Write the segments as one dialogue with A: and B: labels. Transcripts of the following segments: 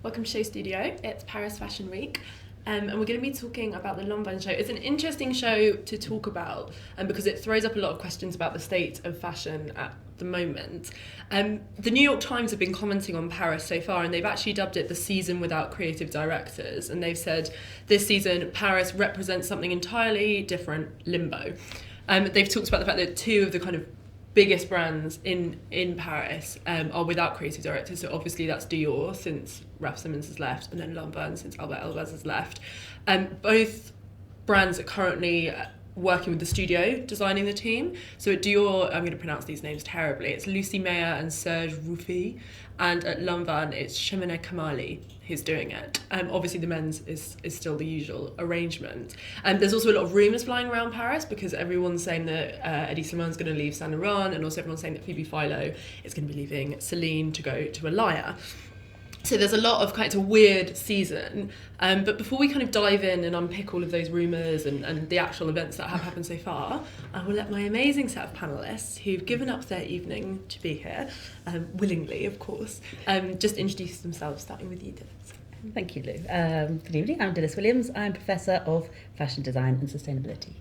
A: Welcome to Show Studio. It's Paris Fashion Week. And we're going to be talking about the Lanvin show. It's an interesting show to talk about because it throws up a lot of questions about the state of fashion at the moment. The New York Times have been commenting on Paris so far, and they've actually dubbed it the season without creative directors. And they've said this season Paris represents something entirely different, limbo. They've talked about the fact that two of the kind of biggest brands in Paris are without creative directors. So obviously that's Dior since Raf Simons has left, and then Lanvin since Albert Elbaz has left. Both brands are currently working with the studio designing the team. So at Dior, I'm going to pronounce these names terribly, it's Lucie Meyer and Serge Rouffy, and at Lanvin it's Chemene Kamali who's doing it. Obviously the men's is still the usual arrangement. There's also a lot of rumours flying around Paris because everyone's saying that Eddie Slimane going to leave Saint Laurent, and also everyone's saying that Phoebe Philo is going to be leaving Celine to go to Alaya. So there's a lot of it's a weird season. But before we kind of dive in and unpick all of those rumours and the actual events that have happened so far, I will let my amazing set of panellists who've given up their evening to be here, willingly of course, just introduce themselves, starting with you, Dilys.
B: Thank you, Lou. Good evening, I'm Dilys Williams. I'm Professor of Fashion Design and Sustainability.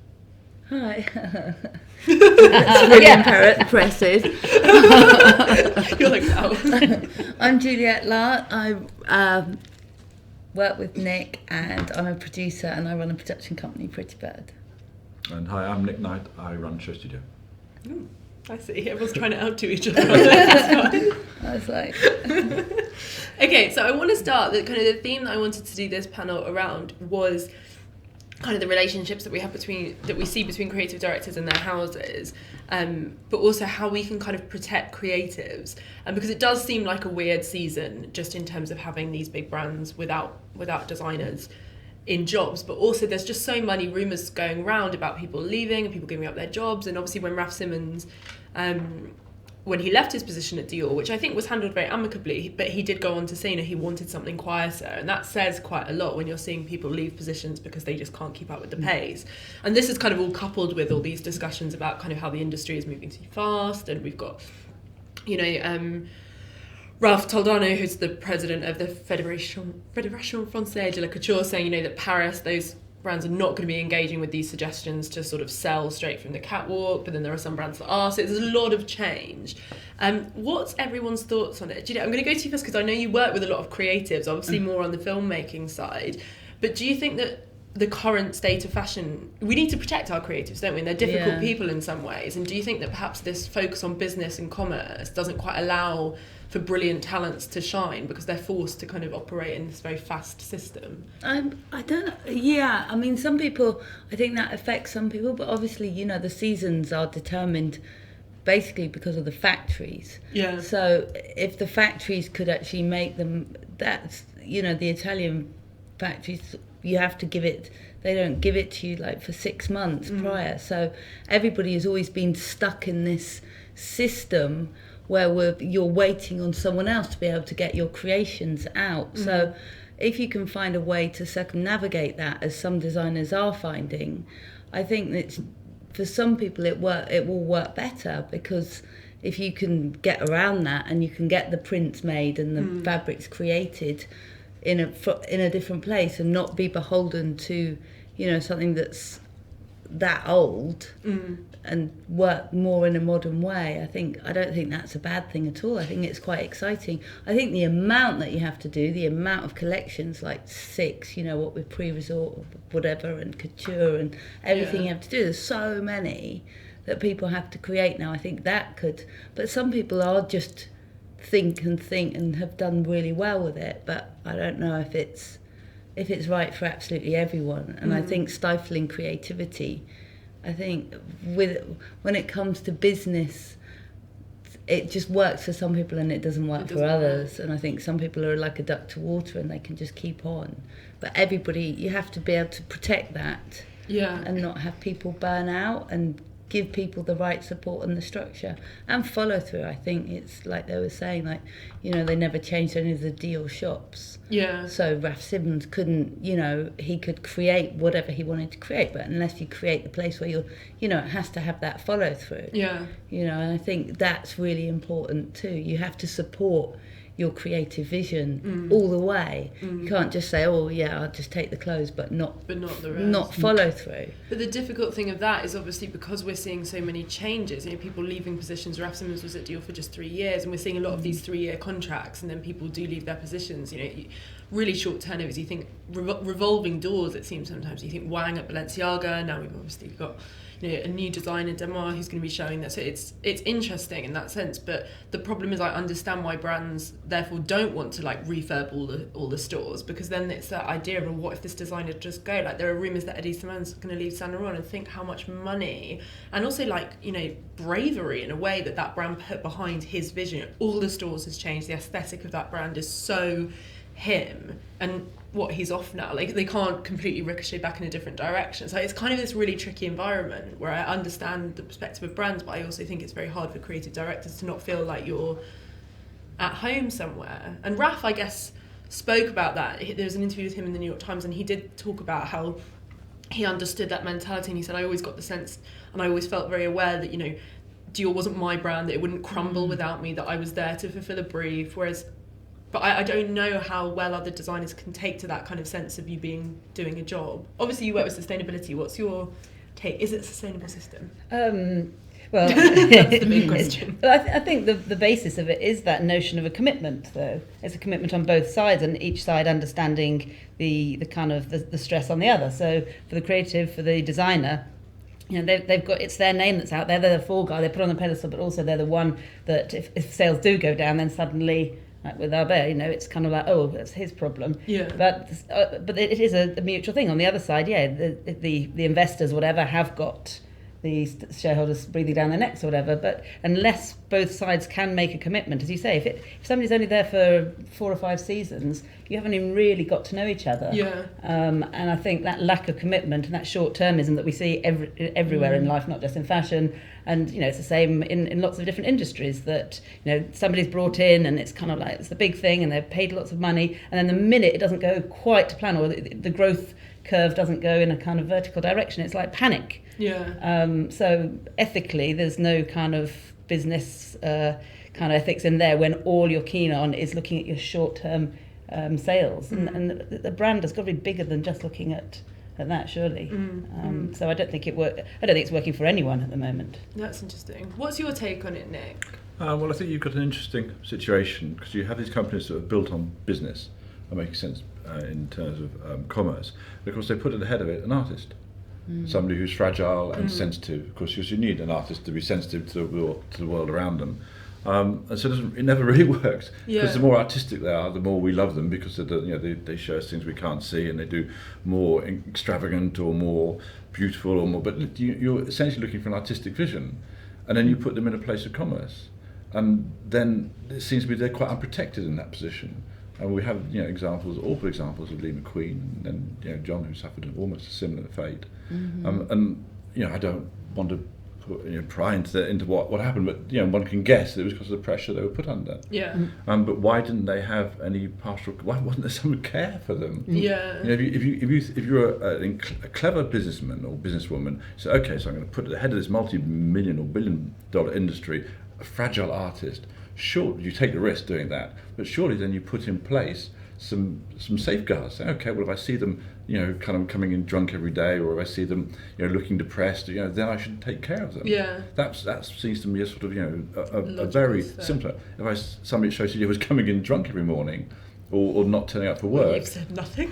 C: Hi. That's really impressive.
A: You're like, wow.
C: I'm Juliette Larthe. I work with Nick, and I'm a producer, and I run a production company, Pretty Bird.
D: And hi, I'm Nick Knight. I run Show Studio.
A: I see. Everyone's trying to outdo each other. I
C: was like...
A: Okay, so I want to start, the theme that I wanted to do this panel around was kind of the relationships that we see between creative directors and their houses, but also how we can kind of protect creatives, and because it does seem like a weird season just in terms of having these big brands without designers in jobs, but also there's just so many rumours going around about people leaving and people giving up their jobs. And obviously when Raf Simons when he left his position at Dior, which I think was handled very amicably, but he did go on to say, he wanted something quieter, and that says quite a lot when you're seeing people leave positions because they just can't keep up with the pace. And this is kind of all coupled with all these discussions about kind of how the industry is moving too fast, and we've got, Ralph Toledano, who's the president of the Fédération Française de la Couture, saying, that Paris, those brands are not going to be engaging with these suggestions to sort of sell straight from the catwalk, but then there are some brands that are, so there's a lot of change. What's everyone's thoughts on it? Juliette, I'm going to go to you first because I know you work with a lot of creatives, obviously more on the filmmaking side, but do you think that the current state of fashion, we need to protect our creatives, don't we? And they're difficult people in some ways, and do you think that perhaps this focus on business and commerce doesn't quite allow for brilliant talents to shine because they're forced to kind of operate in this very fast system?
C: I don't know. Yeah, I mean, some people, I think that affects some people, but obviously, the seasons are determined basically because of the factories.
A: Yeah.
C: So if the factories could actually make them, that's, the Italian factories, you have to give it, they don't give it to you like for 6 months prior. So everybody has always been stuck in this system where you're waiting on someone else to be able to get your creations out. So if you can find a way to circumnavigate that, as some designers are finding, I think that for some people it will work better, because if you can get around that and you can get the prints made and the fabrics created in a different place and not be beholden to something that's that old, and work more in a modern way, I don't think that's a bad thing at all. I think it's quite exciting. I think the amount that you have to do, the amount of collections, like 6, what with pre-resort or whatever, and couture and everything you have to do, there's so many that people have to create now. I think that could, but some people are just think and have done really well with it, but I don't know if it's right for absolutely everyone. And I think stifling creativity, I think when it comes to business, it just works for some people and it doesn't work for others. And I think some people are like a duck to water and they can just keep on. But everybody, you have to be able to protect that, and not have people burn out, and give people the right support and the structure and follow through. I think it's like they were saying, they never changed any of the Dior shops.
A: Yeah. So
C: Raf Simons couldn't, he could create whatever he wanted to create, but unless you create the place where it has to have that follow through.
A: Yeah.
C: And I think that's really important too. You have to support, your creative vision all the way. You can't just say, oh yeah, I'll just take the clothes, but not
A: the rest.
C: Not follow through.
A: But the difficult thing of that is obviously because we're seeing so many changes, people leaving positions. Raf Simons was at Dior for just 3 years, and we're seeing a lot of these 3-year contracts, and then people do leave their positions. Really short turnovers. You think revolving doors. It seems sometimes you think Wang at Balenciaga. Now we've obviously got a new designer, Demar, who's going to be showing that. So it's interesting in that sense. But the problem is, I understand why brands therefore don't want to refurb all the stores, because then it's that idea of what if this designer just go. There are rumours that Eddie Simon's going to leave Saint Laurent, and think how much money and also bravery in a way that brand put behind his vision. All the stores has changed. The aesthetic of that brand is so him, and he's off now. They can't completely ricochet back in a different direction. So it's kind of this really tricky environment where I understand the perspective of brands, but I also think it's very hard for creative directors to not feel like you're at home somewhere. And Raf, I guess, spoke about that. There was an interview with him in the New York Times, and he did talk about how he understood that mentality, and he said, I always got the sense, and I always felt very aware that Dior wasn't my brand, that it wouldn't crumble without me, that I was there to fulfill a brief. But I don't know how well other designers can take to that kind of sense of you doing a job. Obviously, you work with sustainability. What's your take? Is it a sustainable system?
B: Well,
A: that's the big question.
B: I think the basis of it is that notion of a commitment, though. It's a commitment on both sides, and each side understanding the kind of the stress on the other. So for the creative, for the designer, they've got, it's their name that's out there. They're the fall guy. They put on the pedestal, but also they're the one that if sales do go down, then suddenly, like with Albert, it's kind of like, oh, that's his problem.
A: Yeah.
B: But it is a mutual thing. On the other side, the investors, whatever, have got the shareholders breathing down their necks or whatever. But unless both sides can make a commitment, as you say, if somebody's only there for 4 or 5 seasons, you haven't even really got to know each other.
A: Yeah.
B: And I think that lack of commitment and that short-termism that we see everywhere in life, not just in fashion, and it's the same in lots of different industries, that somebody's brought in and it's kind of like it's the big thing and they've paid lots of money, and then the minute it doesn't go quite to plan, or the growth curve doesn't go in a kind of vertical direction, it's like panic.
A: Yeah.
B: So ethically, there's no kind of business kind of ethics in there when all you're keen on is looking at your short-term sales, and the brand has got to be bigger than just looking at that, surely. So I don't think it's working for anyone at the moment.
A: That's interesting. What's your take on it, Nick?
D: Well, I think you've got an interesting situation, because you have these companies that are built on business and making sense in terms of commerce. But of course, they put at the head of it an artist, somebody who's fragile and sensitive. Of course, you need an artist to be sensitive to the world around them. And so it never really works. Because the more artistic they are, the more we love them, because they show us things we can't see, and they do more extravagant or more beautiful or more. But you're essentially looking for an artistic vision, and then you put them in a place of commerce, and then it seems to be they're quite unprotected in that position. And we have awful examples of Lee McQueen and John, who suffered almost a similar fate. And I don't want to pry into what happened, but one can guess it was because of the pressure they were put under.
A: Yeah.
D: But why didn't they have any pastoral? Why wasn't there someone care for them?
A: Yeah.
D: If you're a clever businessman or businesswoman, so okay, so I'm going to put at the head of this multi-million or billion-dollar industry a fragile artist. Sure, you take the risk doing that, but surely then you put in place some safeguards. Say, okay, well, if I see them, kind of coming in drunk every day, or if I see them, looking depressed, then I should take care of them.
A: Yeah.
D: That seems to me a sort of, a very simpler. If somebody shows you was coming in drunk every morning, or not turning up for work.
A: Well, you've said nothing.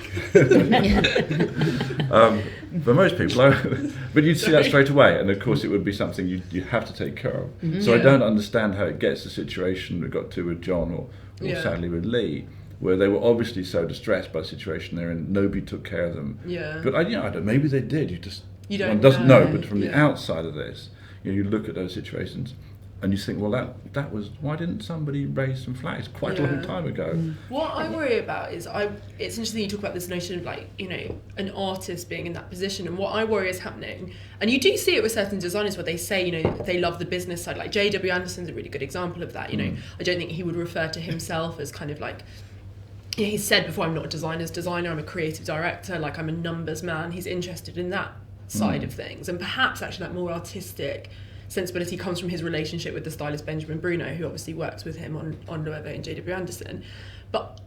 D: For most people, but you'd see that straight away, and of course it would be something you have to take care of. So I don't understand how it gets the situation we got to with John, or sadly with Lee, where they were obviously so distressed by the situation they're in, nobody took care of them.
A: Yeah.
D: But I don't. Maybe they did.
A: You don't
D: one doesn't know. But from the
A: yeah. outside
D: outside of this, you look at those situations, and you think, well, that was, why didn't somebody raise some flags quite a long time ago?
A: What I worry about is it's interesting you talk about this notion of like, an artist being in that position, and what I worry is happening, and you do see it with certain designers where they say, they love the business side, like J.W. Anderson's a really good example of that. I don't think he would refer to himself as kind of like, he said before, I'm not a designer's designer, I'm a creative director, like I'm a numbers man. He's interested in that side of things, and perhaps actually that more artistic sensibility comes from his relationship with the stylist Benjamin Bruno, who obviously works with him on Loewe and JW Anderson. But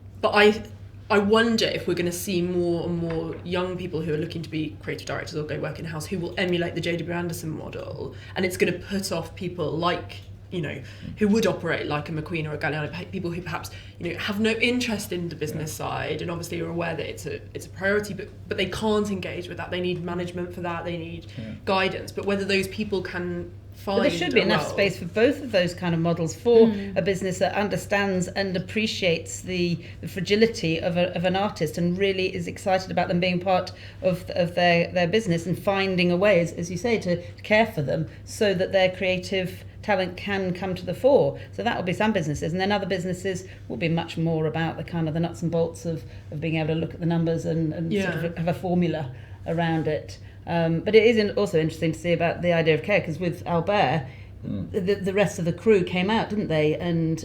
A: I wonder if we're going to see more and more young people who are looking to be creative directors or go work in-house who will emulate the JW Anderson model, and it's going to put off people like, you know, who would operate like a McQueen or a Galliano, people who perhaps, you know, have no interest in the business side and obviously are aware that it's a priority, but they can't engage with that. They need management for that. They need guidance. But whether those people can find,
B: but there should be enough space for both of those kind of models for a business that understands and appreciates the fragility of an artist and really is excited about them being part of their business and finding a way, as you say, to care for them so that their creative talent can come to the fore. So that will be some businesses, and then other businesses will be much more about the kind of the nuts and bolts of being able to look at the numbers and sort of have a formula around it. But it is also interesting to see about the idea of care, because with Albert, the rest of the crew came out, didn't they, and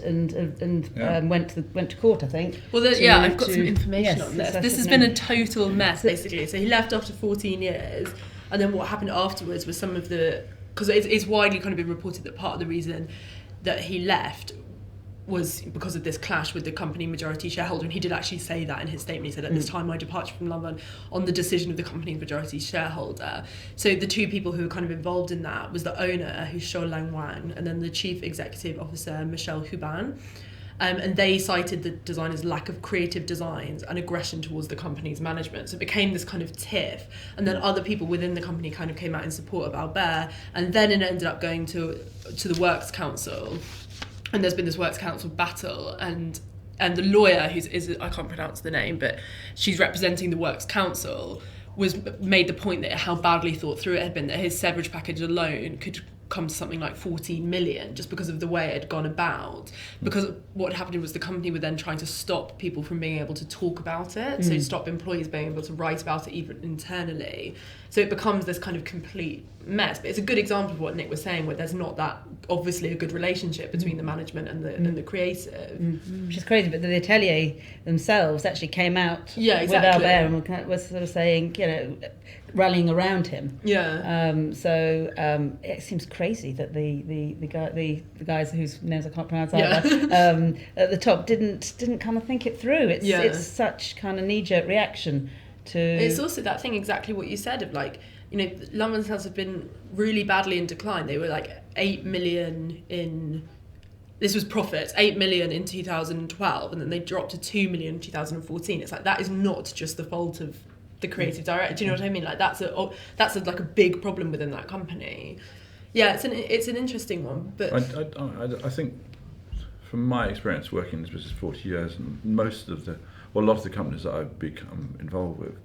B: went to court, I think.
A: Well, I've got some information on this. This has been a total mess, basically. So he left after 14 years, and then what happened afterwards was some of the, because it's widely kind of been reported that part of the reason that he left was because of this clash with the company majority shareholder, and he did actually say that in his statement. He said, at this time my departure from Lanvin on the decision of the company's majority shareholder. So the two people who were kind of involved in that was the owner, who's Shou Lang Wang, and then the chief executive officer, Michel Hubin. And they cited the designer's lack of creative designs and aggression towards the company's management. So it became this kind of tiff. And then other people within the company kind of came out in support of Albert. And then it ended up going to the Works Council. And there's been this Works Council battle. And the lawyer, who's I can't pronounce the name, but she's representing the Works Council, made the point that how badly thought through it had been, that his severance package alone could come to something like 14 million just because of the way it had gone about. Because what happened was the company were then trying to stop people from being able to talk about it, so stop employees being able to write about it even internally. So it becomes this kind of complete mess. But it's a good example of what Nick was saying, where there's not that obviously a good relationship between the management and the creative.
B: Which is crazy, but the Atelier themselves actually came out with Albert and was sort of saying, you know, rallying around him. It seems crazy that the guys whose names I can't pronounce either at the top didn't kind of think it through. It's such kind of knee-jerk reaction to. It's
A: also that thing, exactly what you said, of like, you know, Lanvin's sales have been really badly in decline. They were like 8 million in. This was profits, 8 million in 2012, and then they dropped to 2 million in 2014. It's like, that is not just the fault of the creative director. Do you know what I mean? Like that's like a big problem within that company. Yeah, it's an interesting one. But
D: I think, from my experience working in this business 40 years, and a lot of the companies that I've become involved with,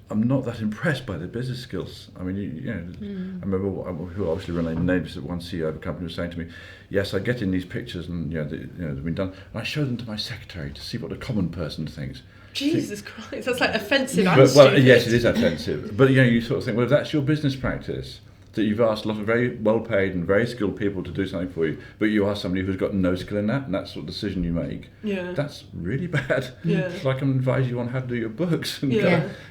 D: I'm not that impressed by their business skills. I mean, I remember who obviously remained nameless, that one CEO of a company was saying to me, "Yes, I get in these pictures, and they've been done, and I show them to my secretary to see what a common person thinks."
A: Jesus Christ, that's like offensive.
D: Well, yes, it is offensive. But you sort of think, well, if that's your business practice, that you've asked a lot of very well-paid and very skilled people to do something for you, but you are somebody who's got no skill in that, and that's what decision you make. That's really bad. It's like I'm advising you on how to do your books. And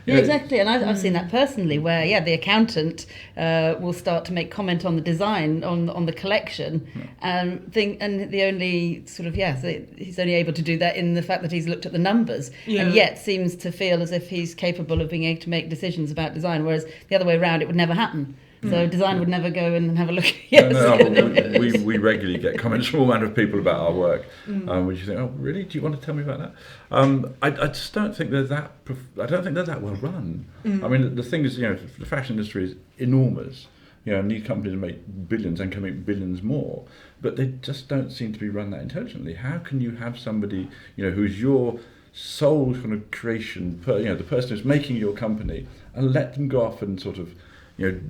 B: exactly. And I've seen that personally, where the accountant will start to make comment on the design on the collection, and the only sort of he's only able to do that in the fact that he's looked at the numbers, and yet seems to feel as if he's capable of being able to make decisions about design, whereas the other way around it would never happen. So design would never go and have a look.
D: We regularly get comments from all manner of people about our work, which you think, oh really? Do you want to tell me about that? I just don't think they're that. I don't think they're that well run. I mean, the thing is, the fashion industry is enormous. And these companies make billions and can make billions more, but they just don't seem to be run that intelligently. How can you have somebody, who's your sole kind of creation, the person who's making your company, and let them go off and sort of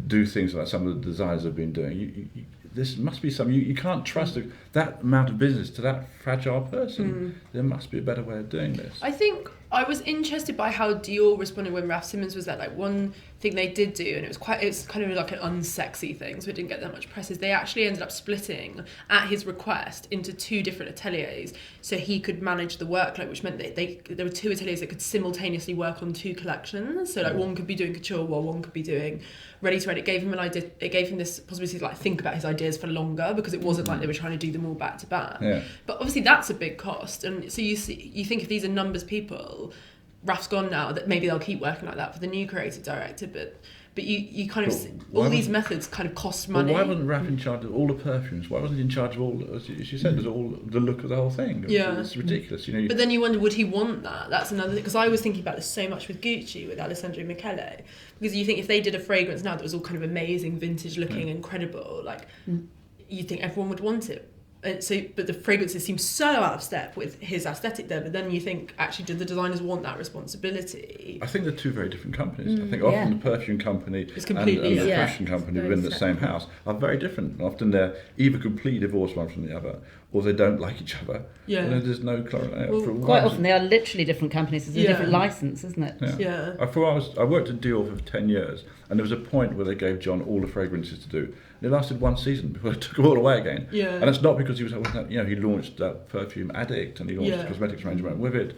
D: do things like some of the designers have been doing? This must be something you can't trust that amount of business to that fragile person. There must be a better way of doing this.
A: I think I was interested by how Dior responded when Raf Simons was there. Like, one think they did do, and it's kind of like an unsexy thing, so it didn't get that much press, is they actually ended up splitting, at his request, into 2 different ateliers so he could manage the workload, which meant that there were 2 ateliers that could simultaneously work on 2 collections. So like one could be doing couture while one could be doing ready to wear. It gave him an idea, it gave him this possibility to like think about his ideas for longer, because it wasn't like they were trying to do them all back to back. But obviously that's a big cost, and so you think if these are numbers people, Raf's gone now, that maybe they'll keep working like that for the new creative director, but you kind of all these methods kind of cost money.
D: Why wasn't Raf in charge of all the perfumes? Why wasn't he in charge of all, as you said, all the look of the whole thing? It's ridiculous, you know.
A: But then you wonder, would he want that? That's another thing, because I was thinking about this so much with Gucci, with Alessandro Michele, because you think if they did a fragrance now that was all kind of amazing, vintage looking, incredible, like you think everyone would want it. But the fragrances seem so out of step with his aesthetic there. But then you think, actually, do the designers want that responsibility?
D: I think they're 2 very different companies. I think often the perfume company and the fashion company within the same house are very different. Often they're either completely divorced one from the other, or they don't like each other. And there's no
B: quite often they are literally different companies. It's a different license, isn't it?
D: I worked at Dior for 10 years, and there was a point where they gave John all the fragrances to do. It lasted 1 season before they took them all away again. And it's not because he was, he launched that perfume Addict, and he launched the cosmetics range went with it.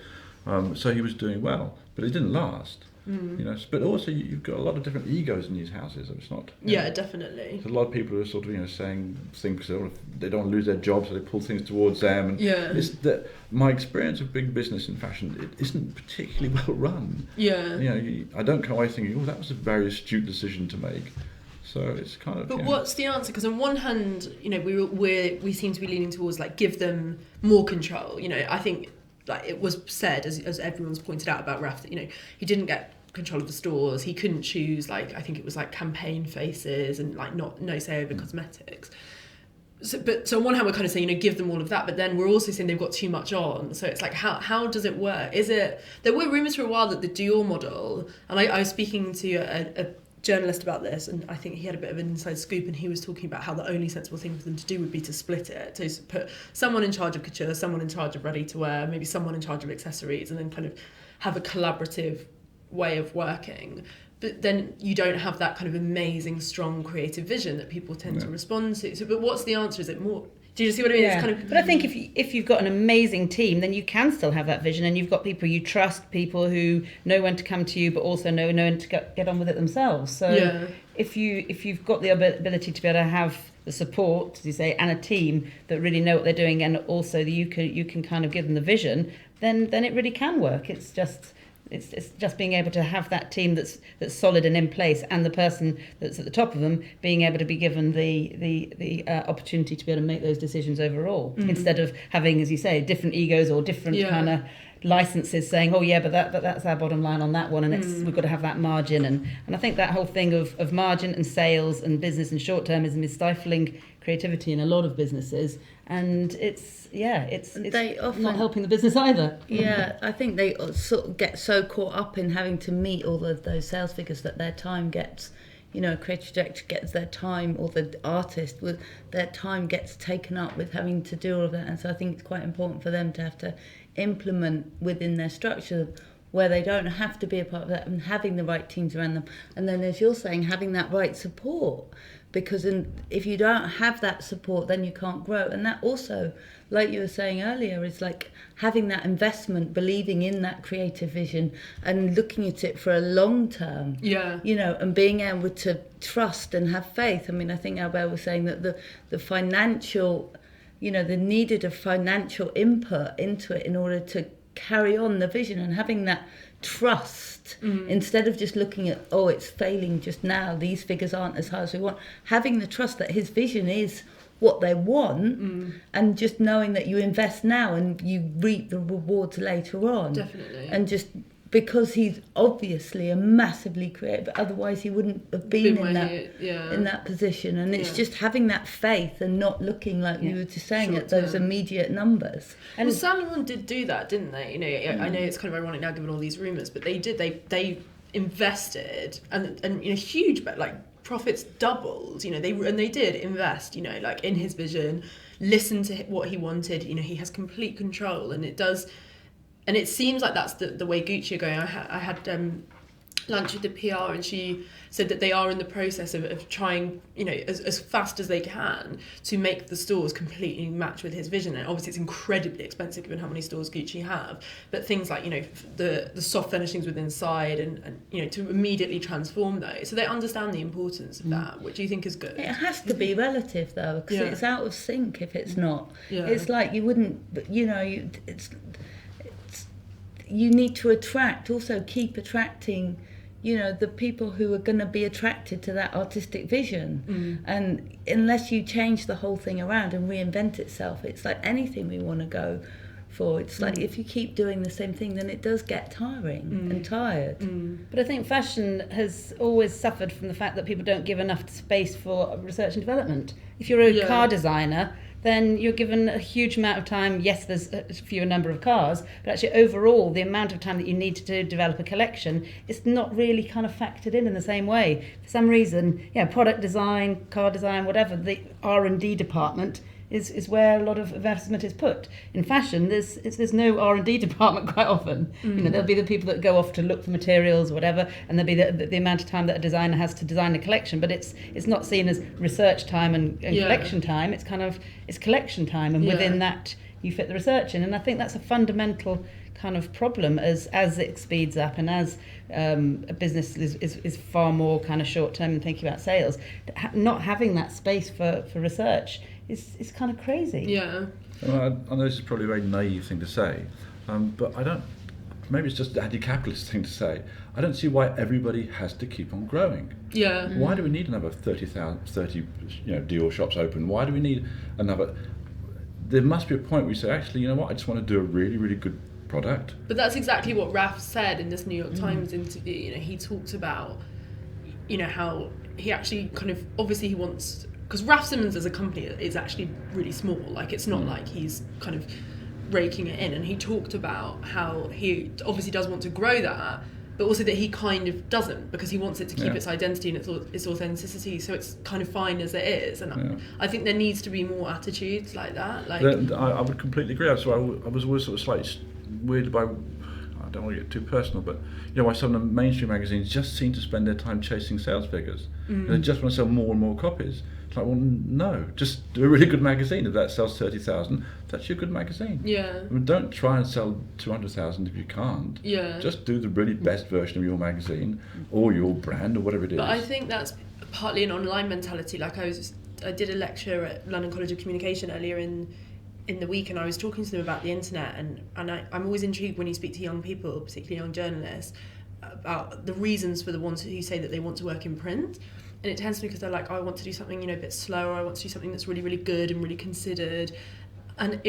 D: So he was doing well, but it didn't last. You know, but also you've got a lot of different egos in these houses. It's not.
A: Definitely.
D: There's a lot of people who are sort of saying things because they don't want to lose their jobs, so they pull things towards them. And it's that my experience of big business in fashion, it isn't particularly well run. I don't come away thinking, that was a very astute decision to make. So it's kind of.
A: But what's the answer? Because on one hand, we seem to be leaning towards like give them more control. I think like it was said, as everyone's pointed out about Raf, that he didn't get control of the stores. He couldn't choose I think it was like campaign faces and like no say over cosmetics. So on one hand we're kind of saying give them all of that, but then we're also saying they've got too much on. So it's like how does it work? There were rumours for a while that the Dior model, and I was speaking to a journalist about this, and I think he had a bit of an inside scoop, and he was talking about how the only sensible thing for them to do would be to split it, to put someone in charge of couture, someone in charge of ready to wear, maybe someone in charge of accessories, and then kind of have a collaborative way of working. But then you don't have that kind of amazing, strong creative vision that people tend to respond to. So, but what's the answer? Is it more? Do you see what I mean?
B: Yeah.
A: It's kind of.
B: But I think if you've got an amazing team, then you can still have that vision, and you've got people you trust, people who know when to come to you, but also know when to get on with it themselves. So if you've got the ability to be able to have the support, as you say, and a team that really know what they're doing, and also you can kind of give them the vision, then it really can work. It's just being able to have that team that's solid and in place, and the person that's at the top of them being able to be given the opportunity to be able to make those decisions overall, instead of having, as you say, different egos or different kind of licenses saying, but that's our bottom line on that one, and we've got to have that margin, and I think that whole thing of margin and sales and business and short-termism is stifling creativity in a lot of businesses, and it's they often not helping the business either.
C: I think they sort of get so caught up in having to meet all of those sales figures that their time gets, a creative director gets their time, or the artist with their time gets taken up with having to do all of that. And so I think it's quite important for them to have to implement within their structure where they don't have to be a part of that, and having the right teams around them. And then, as you're saying, having that right support, because if you don't have that support, then you can't grow. And that also, like you were saying earlier, is like having that investment, believing in that creative vision and looking at it for a long term, and being able to trust and have faith. I mean, I think Albert was saying that the financial, the needed of financial input into it in order to carry on the vision, and having that trust instead of just looking at, it's failing just now, these figures aren't as high as we want, having the trust that his vision is what they want, and just knowing that you invest now and you reap the rewards later on.
A: Definitely.
C: And just because he's obviously a massively creative, otherwise he wouldn't have been in that position. And it's just having that faith and not looking, like we were just saying, at those immediate numbers.
A: And Saint Laurent did do that, didn't they? I know it's kind of ironic now given all these rumours, but they did. They invested and huge, but like profits doubled. They did invest. Like in his vision, listen to what he wanted. He has complete control, and it does. And it seems like that's the way Gucci are going. I had lunch with the PR, and she said that they are in the process of trying, you know, as fast as they can to make the stores completely match with his vision. And obviously it's incredibly expensive given how many stores Gucci have, but things like, you know, the soft furnishings within inside and you know, to immediately transform those. So they understand the importance of that, which you think is good.
C: It has to be relative though, because
A: Yeah.
C: it's out of sync if it's not.
A: Yeah.
C: It's like you wouldn't, you know, you need to keep attracting, you know, the people who are going to be attracted to that artistic vision. And unless you change the whole thing around and reinvent itself, it's like anything we want to go for. It's like if you keep doing the same thing, then it does get tiring and tired.
B: But I think fashion has always suffered from the fact that people don't give enough space for research and development. If you're a car designer, then you're given a huge amount of time. Yes, there's a fewer number of cars, but actually overall, the amount of time that you need to develop a collection is not really kind of factored in the same way. For some reason, product design, car design, whatever, the R&D department is where a lot of investment is put. In fashion, there's no R&D department quite often. You know, there'll be the people that go off to look for materials or whatever, and there'll be the amount of time that a designer has to design a collection, but it's not seen as research time and collection time. It's kind of, it's collection time, and within that you fit the research in. And I think that's a fundamental kind of problem as it speeds up, and as a business is far more kind of short term and thinking about sales, not having that space for research is kind of crazy.
A: Yeah.
D: I know this is probably a very naive thing to say, but I don't, maybe it's just an anti-capitalist thing to say, I don't see why everybody has to keep on growing.
A: Yeah.
D: Why do we need another 30 Dior shops open? Why do we need another? There must be a point where you say, actually, you know what, I just want to do a really, really good product.
A: But that's exactly what Raf said in this New York Times interview. You know, he talked about, you know, how he actually kind of, obviously he wants, because Raf Simons as a company is actually really small. Like, it's not like he's kind of raking it in. And he talked about how he obviously does want to grow that, but also that he kind of doesn't, because he wants it to keep its identity and its authenticity. So it's kind of fine as it is. And I think there needs to be more attitudes like that. Like,
D: I would completely agree. So I was always sort of slightly weirded by, I don't want to get too personal, but you know, why some of the mainstream magazines just seem to spend their time chasing sales figures. And they just want to sell more and more copies. It's like, well, no, just do a really good magazine. If that sells 30,000, that's your good magazine.
A: Yeah.
D: I mean, don't try and sell 200,000 if you can't.
A: Yeah.
D: Just do the really best version of your magazine or your brand or whatever it is.
A: But I think that's partly an online mentality. Like, I did a lecture at London College of Communication earlier in the week, and I was talking to them about the internet, and I'm always intrigued when you speak to young people, particularly young journalists, about the reasons for the ones who say that they want to work in print. And it tends to be because they're like, oh, I want to do something, you know, a bit slower, I want to do something that's really, really good and really considered. And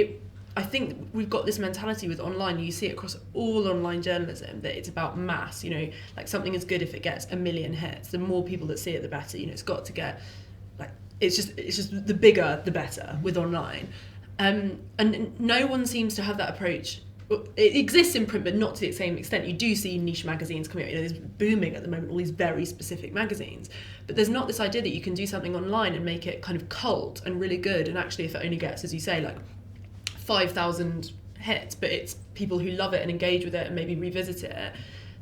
A: I think we've got this mentality with online, you see it across all online journalism, that it's about mass, you know, like something is good if it gets 1 million hits. The more people that see it, the better. You know, it's got to get, like, it's just the bigger, the better with online. And no one seems to have that approach. It exists in print, but not to the same extent. You do see niche magazines coming out. You know, there's booming at the moment, all these very specific magazines. But there's not this idea that you can do something online and make it kind of cult and really good. And actually, if it only gets, as you say, like 5,000 hits, but it's people who love it and engage with it and maybe revisit it,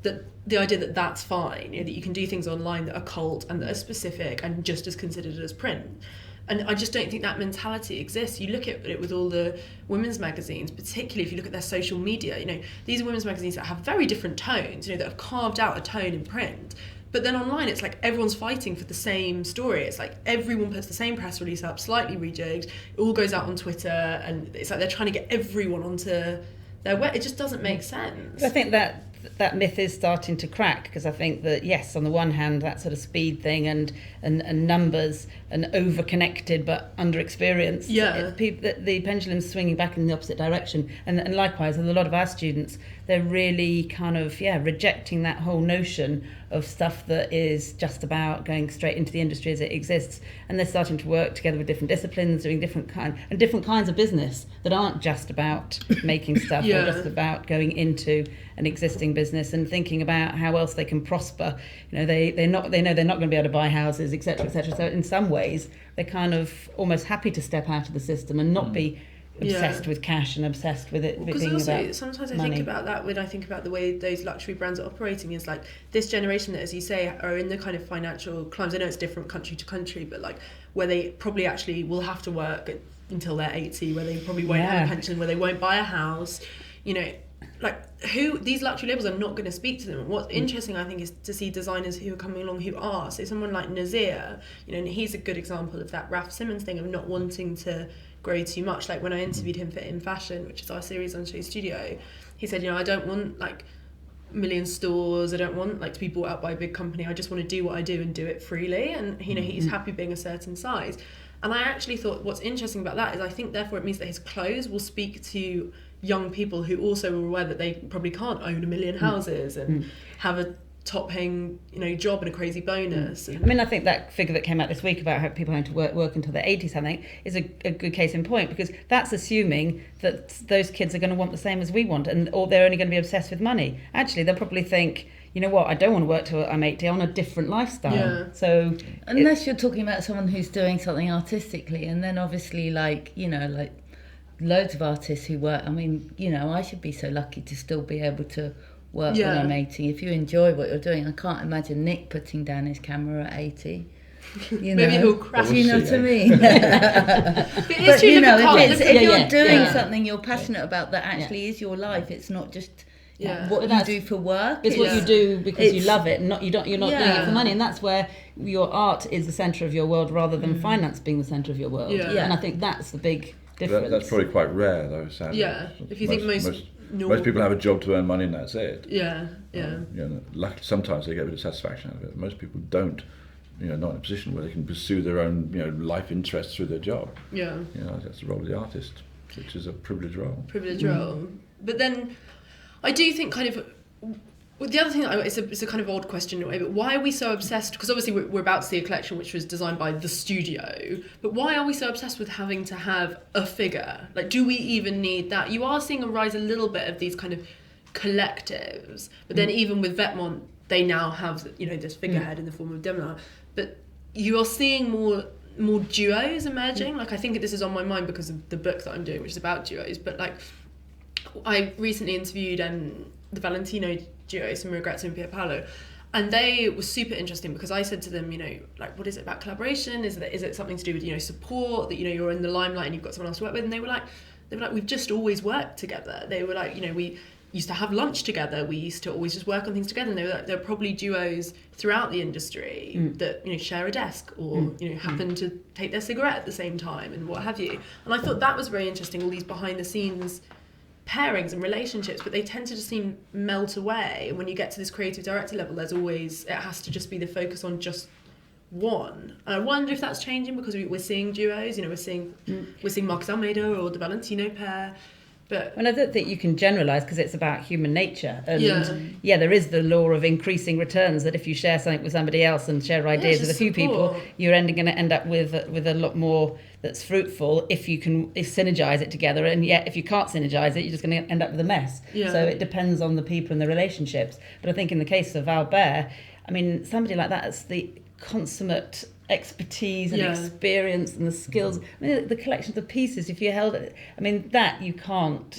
A: that the idea that that's fine, you know, that you can do things online that are cult and that are specific and just as considered as print. And I just don't think that mentality exists. You look at it with all the women's magazines, particularly if you look at their social media, you know, these are women's magazines that have very different tones, you know, that have carved out a tone in print. But then online, it's like everyone's fighting for the same story. It's like everyone puts the same press release up, slightly rejigged. It all goes out on Twitter, and it's like they're trying to get everyone onto their web. It just doesn't make sense.
B: I think that myth is starting to crack, because I think that, yes, on the one hand, that sort of speed thing and numbers and over-connected but under-experienced, the pendulum's swinging back in the opposite direction. And likewise, with a lot of our students, they're really kind of, rejecting that whole notion of stuff that is just about going straight into the industry as it exists. And they're starting to work together with different disciplines, doing different kinds of business that aren't just about making stuff or just about going into an existing business and thinking about how else they can prosper. You know, they know they're not going to be able to buy houses, etc., etc. So in some ways, they're kind of almost happy to step out of the system and not be obsessed with cash and obsessed with it
A: Because
B: being
A: also
B: about
A: sometimes I
B: money.
A: think about that when I think about the way those luxury brands are operating is like this generation that, as you say, are in the kind of financial climes. I know it's different country to country, but like where they probably actually will have to work until they're 80, where they probably won't have a pension, where they won't buy a house, you know, like who these luxury labels are not going to speak to them. And what's interesting, I think, is to see designers who are coming along who are. So someone like Nazir, you know, and he's a good example of that Raf Simons thing of not wanting to grow too much. Like when I interviewed him for In Fashion, which is our series on Show Studio, he said, you know, I don't want like million stores, I don't want like to be bought out by a big company, I just want to do what I do and do it freely. And you know, he's happy being a certain size. And I actually thought what's interesting about that is I think therefore it means that his clothes will speak to young people who also are aware that they probably can't own a million houses and have a top paying, you know, job and a crazy bonus. And
B: I mean, I think that figure that came out this week about how people having to work until they're 80 something is a good case in point, because that's assuming that those kids are going to want the same as we want, and or they're only going to be obsessed with money. Actually, they'll probably think, you know what, I don't want to work till I'm 80, I want a different lifestyle.
A: Yeah.
B: So
C: unless you're talking about someone who's doing something artistically, and then obviously like, you know, like loads of artists who work, I mean, you know, I should be so lucky to still be able to work when I'm 80. If you enjoy what you're doing, I can't imagine Nick putting down his camera at 80. You know?
A: maybe he'll crash.
C: Do you know what I mean?
A: But
C: you know, if you're
B: yeah,
C: doing
B: yeah.
C: something you're passionate about that actually is your life, it's not just
A: Yeah.
C: what
B: But
C: you do for work.
B: it's what you do because you
C: it's-
B: love it, and you're not doing it for money. And that's where your art is the centre of your world rather than finance being the centre of your world.
A: Yeah.
B: And I think that's the big difference.
D: That's probably quite rare, though, sadly.
A: Yeah, if you think
D: most people have a job to earn money and that's it.
A: Yeah.
D: You know, sometimes they get a bit of satisfaction out of it. Most people don't. You know, not in a position where they can pursue their own, you know, life interests through their job.
A: Yeah.
D: You know, that's the role of the artist, which is a privileged role.
A: Role. But then I do think kind of the other thing, it's a kind of odd question in a way, but why are we so obsessed? Because obviously we're about to see a collection which was designed by the studio, but why are we so obsessed with having to have a figure? Like, do we even need that? You are seeing a rise a little bit of these kind of collectives, but then even with Vetements, they now have, you know, this figurehead in the form of Demna. But you are seeing more duos emerging. Like, I think this is on my mind because of the book that I'm doing, which is about duos. But like, I recently interviewed the Valentino duo, Simon Regretto and Pier Paolo, and they were super interesting because I said to them, you know, like, what is it about collaboration? Is it something to do with, you know, support, that, you know, you're in the limelight and you've got someone else to work with? And they were like, we've just always worked together. They were like, you know, we used to have lunch together, we used to always just work on things together, and they were like, there are probably duos throughout the industry that, you know, share a desk or you know, happen to take their cigarette at the same time and what have you. And I thought that was very interesting, all these behind the scenes pairings and relationships, but they tend to just seem melt away. And when you get to this creative director level, there's always, it has to just be the focus on just one. And I wonder if that's changing because we're seeing duos, you know, we're seeing Marcus Almeida or the Valentino pair. But
B: And I don't think you can generalise because it's about human nature. And there is the law of increasing returns, that if you share something with somebody else and share ideas with a few people, you're going to end up with a lot more that's fruitful if you can synergise it together. And yet if you can't synergise it, you're just going to end up with a mess.
A: Yeah.
B: So it depends on the people and the relationships. But I think in the case of Albert, I mean, somebody like that is the consummate expertise and experience and the skills. I mean, the collection of pieces, if you held it, I mean, that you can't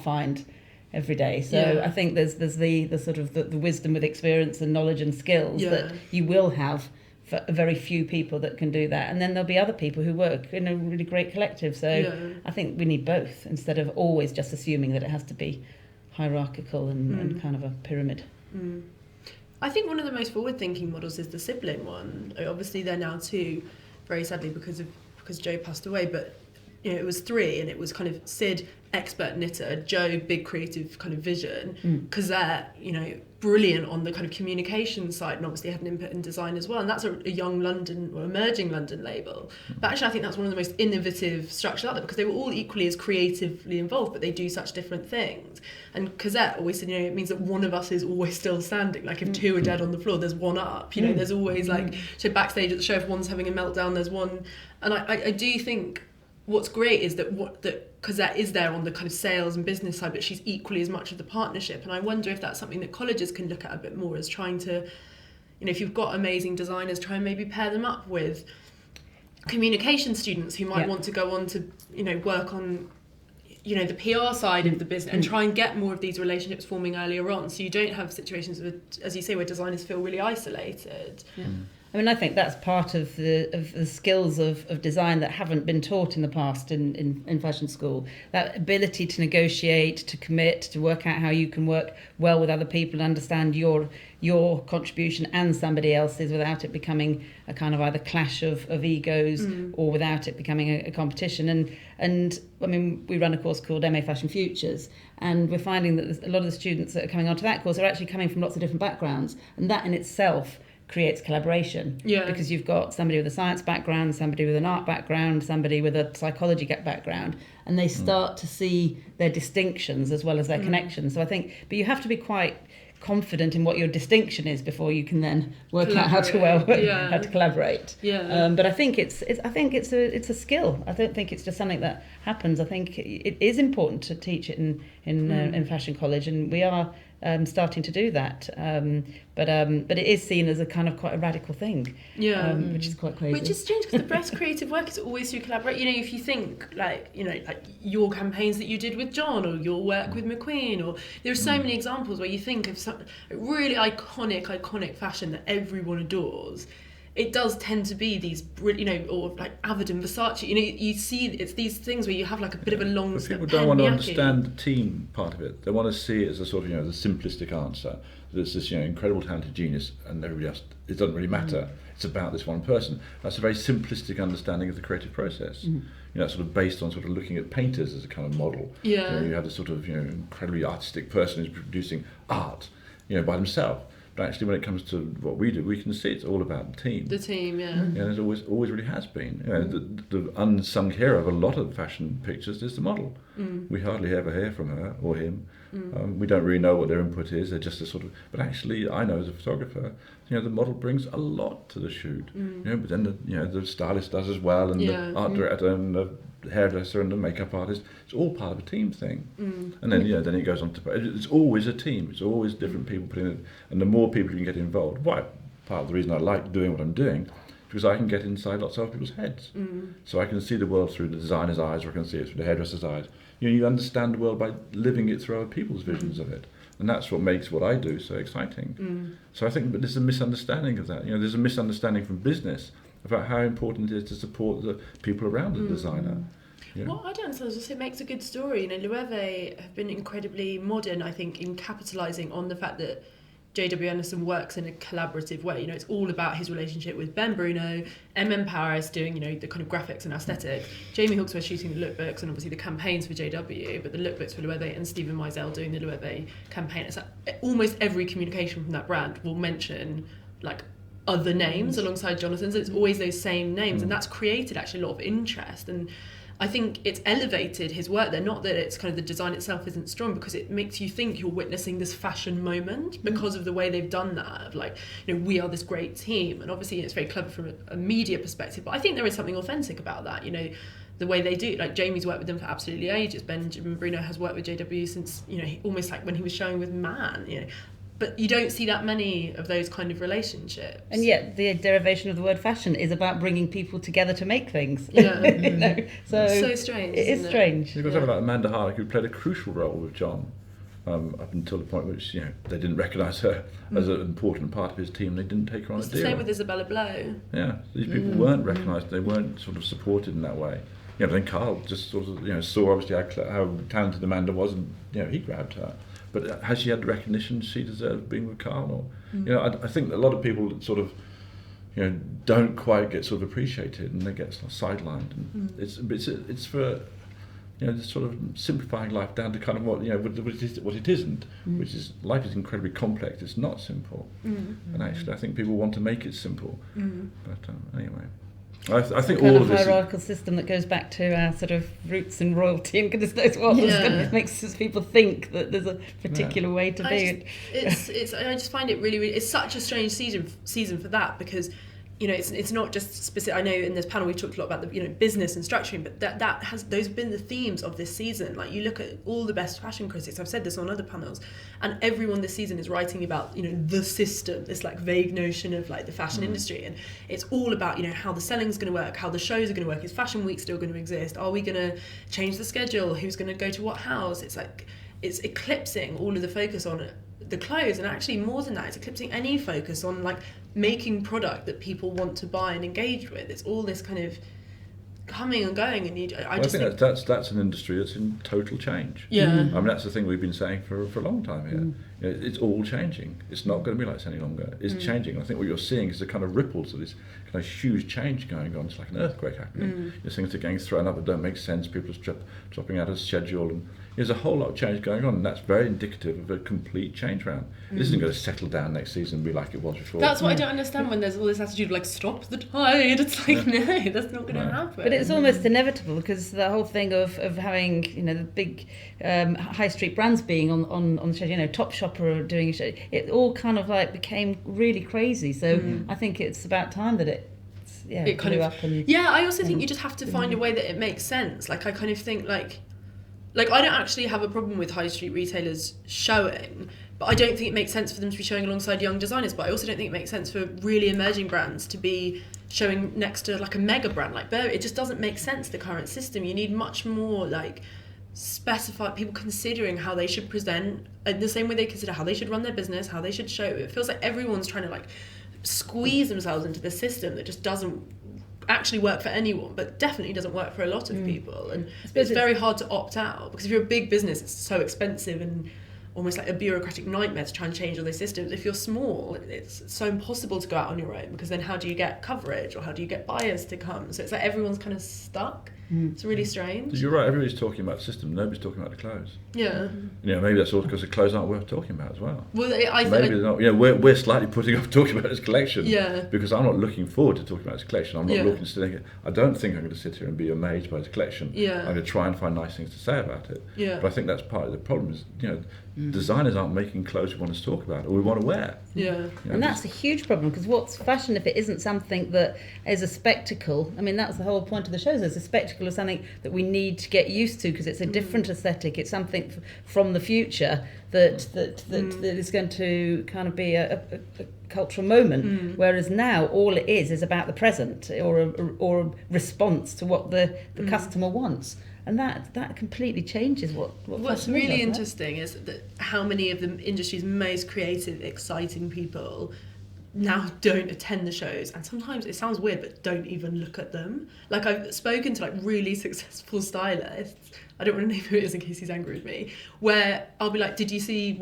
B: find every day. So I think there's the sort of the wisdom with experience and knowledge and skills that you will have for very few people that can do that. And then there'll be other people who work in a really great collective. So I think we need both instead of always just assuming that it has to be hierarchical and kind of a pyramid.
A: I think one of the most forward-thinking models is the sibling one. Obviously, they're now two, very sadly, because Joe passed away. But you know, it was three, and it was kind of Sid, expert knitter, Joe, big creative kind of vision, Cosette, you know, brilliant on the kind of communication side, and obviously had an input in design as well. And that's a young London or emerging London label. But actually, I think that's one of the most innovative structures out there because they were all equally as creatively involved, but they do such different things. And Cosette always said, you know, it means that one of us is always still standing. Like if two are dead on the floor, there's one up. You know, there's always like, so backstage at the show, if one's having a meltdown, there's one. And I do think what's great is that Cosette is there on the kind of sales and business side, but she's equally as much of the partnership. And I wonder if that's something that colleges can look at a bit more, as trying to, you know, if you've got amazing designers, try and maybe pair them up with communication students who might want to go on to, you know, work on you know, the PR side of the business and try and get more of these relationships forming earlier on, so you don't have situations where, as you say, where designers feel really isolated.
B: I mean, I think that's part of the skills of design that haven't been taught in the past in fashion school. That ability to negotiate, to commit, to work out how you can work well with other people and understand your contribution and somebody else's without it becoming a kind of either clash of egos or without it becoming a competition. And I mean, we run a course called MA Fashion Futures, and we're finding that a lot of the students that are coming onto that course are actually coming from lots of different backgrounds, and that in itself creates collaboration, because you've got somebody with a science background, somebody with an art background, somebody with a psychology background, and they start to see their distinctions as well as their connections. So I think, but you have to be quite confident in what your distinction is before you can then work out how to collaborate. But I think it's a skill. I don't think it's just something that happens. I think it is important to teach it in fashion college, and we are starting to do that. But it is seen as a kind of quite a radical thing, which is quite crazy.
A: Which is strange, because the best creative work is always through collaborate. You know, if you think like your campaigns that you did with John, or your work with McQueen, or there are so many examples where you think of some really iconic fashion that everyone adores. It does tend to be these, you know, or like Avid and Versace. You know, you see it's these things where you have like a bit of a long.
D: But people don't want to understand the team part of it. They want to see it as a sort of, you know, the simplistic answer. There's this, you know, incredible talented genius, and everybody else. It doesn't really matter. It's about this one person. That's a very simplistic understanding of the creative process. You know, sort of based on sort of looking at painters as a kind of model. You know, you have this sort of, you know, incredibly artistic person who's producing art, you know, by themselves. But actually, when it comes to what we do, we can see it's all about the team.
A: The team,
D: Yeah, there's always really has been. You know, the unsung hero of a lot of fashion pictures is the model. We hardly ever hear from her or him. We don't really know what their input is. They're just a sort of. But actually, I know as a photographer, you know, the model brings a lot to the shoot. You know, but then the stylist does as well, and the art director and the hairdresser and the makeup artist. It's all part of a team thing. And then then it goes on to. It's always a team. It's always different people putting it. And the more people you can get involved, part of the reason I like doing what I'm doing, because I can get inside lots of other people's heads. So I can see the world through the designer's eyes, or I can see it through the hairdresser's eyes. You know, you understand the world by living it through other people's visions of it. And that's what makes what I do so exciting. So I think, but there's a misunderstanding of that. You know, there's a misunderstanding from business about how important it is to support the people around the designer. Yeah.
A: What I don't understand is it makes a good story. You know, Loewe have been incredibly modern, I think, in capitalising on the fact that J.W. Anderson works in a collaborative way. You know, it's all about his relationship with Ben Bruno, Paris doing, you know, the kind of graphics and aesthetic, Jamie Hawksworth shooting the lookbooks and obviously the campaigns for JW, but the lookbooks for Loewe, and Stephen Meisel doing the Loewe campaign. It's like almost every communication from that brand will mention like other names alongside Jonathan's. It's always those same names, and that's created actually a lot of interest. And I think it's elevated his work there, not that it's kind of the design itself isn't strong, because it makes you think you're witnessing this fashion moment because of the way they've done that, of like, you know, we are this great team. And obviously it's very clever from a media perspective, but I think there is something authentic about that, you know, the way they do. Like Jamie's worked with them for absolutely ages. Benjamin Bruno has worked with JW since, you know, almost like when he was showing with Man, you know. But you don't see that many of those kind of relationships.
B: And yet the derivation of the word fashion is about bringing people together to make things. You know? So
A: it's so strange.
B: It is strange.
D: You've got something like Amanda Harlock, who played a crucial role with John, up until the point which, you know, they didn't recognise her as an important part of his team. They didn't take her on
A: it's
D: a deal.
A: It's the same with Isabella Blow.
D: Yeah, these people weren't recognised. They weren't sort of supported in that way. You know, then Carl just sort of, you know, saw obviously how talented Amanda was, and, you know, he grabbed her. But has she had the recognition she deserved being with Carl? Or, you know, I think a lot of people sort of, you know, don't quite get sort of appreciated, and they get sort of sidelined. And it's for, you know, just sort of simplifying life down to kind of what, you know, what it isn't, which is life is incredibly complex. It's not simple, and actually I think people want to make it simple. But anyway. I think all of this
B: hierarchical system that goes back to our sort of roots and royalty and goodness knows what. It makes people think that there's a particular way to be.
A: I just find it really, it's such a strange season for that, because you know, it's not just specific. I know in this panel we talked a lot about the, you know, business and structuring, but those have been the themes of this season. Like, you look at all the best fashion critics, I've said this on other panels, and everyone this season is writing about, you know, the system, this like vague notion of like the fashion industry, and it's all about, you know, how the selling's going to work, how the shows are going to work, is Fashion Week still going to exist, are we going to change the schedule, who's going to go to what house. It's like, it's eclipsing all of the focus on the clothes, and actually more than that, it's eclipsing any focus on like making product that people want to buy and engage with. It's all this kind of coming and going, and I think
D: that's an industry that's in total change.
A: Yeah.
D: I mean, that's the thing we've been saying for a long time here. You know, it's all changing. It's not going to be like this any longer. It's changing. I think what you're seeing is the kind of ripples of this kind of huge change going on. It's like an earthquake happening. Things are getting thrown up that don't make sense. People are dropping out of schedule, and there's a whole lot of change going on, and that's very indicative of a complete change round. This isn't going to settle down next season and be like it was before.
A: That's what I don't understand when there's all this attitude of like, stop the tide. It's like, no, that's not going to happen.
B: But it's almost inevitable, because the whole thing of having, you know, the big high street brands being on the show, you know, Topshop are doing a show, it all kind of like became really crazy. So I think it's about time that it kind of up. And
A: I also think you just have to find a way that it makes sense. Like, I kind of think like I don't actually have a problem with high street retailers showing, but I don't think it makes sense for them to be showing alongside young designers. But I also don't think it makes sense for really emerging brands to be showing next to like a mega brand like Burberry. It just doesn't make sense, the current system. You need much more like specified people considering how they should present, the same way they consider how they should run their business, how they should show. It feels like everyone's trying to like squeeze themselves into the system that just doesn't actually work for anyone, but definitely doesn't work for a lot of people. And it's very hard to opt out, because if you're a big business, it's so expensive and almost like a bureaucratic nightmare to try and change all those systems. If you're small, it's so impossible to go out on your own, because then how do you get coverage, or how do you get buyers to come? So it's like everyone's kind of stuck. It's really strange.
D: You're right, everybody's talking about the system, nobody's talking about the clothes.
A: Yeah.
D: You know, maybe that's also because the clothes aren't worth talking about as well.
A: Well,
D: maybe they're not. You know, we're slightly putting off talking about this collection.
A: Yeah.
D: Because I'm not looking forward to talking about this collection. I'm not looking to think. I don't think I'm going to sit here and be amazed by this collection.
A: Yeah.
D: I'm going to try and find nice things to say about it.
A: Yeah.
D: But I think that's part of the problem. Is, you know, designers aren't making clothes we want to talk about or we want to wear.
A: Yeah.
D: You know,
B: and that's a huge problem, because what's fashion if it isn't something that is a spectacle? I mean, that's the whole point of the shows. It's a spectacle of something that we need to get used to, because it's a different aesthetic. It's something from the future that is going to kind of be a cultural moment. Whereas now all it is about the present, or a response to what the customer wants. And that completely changes
A: what's really interesting is that how many of the industry's most creative, exciting people now don't attend the shows, and sometimes it sounds weird, but don't even look at them. Like, I've spoken to like really successful stylists, I don't want to name who it is in case he's angry with me, where I'll be like, what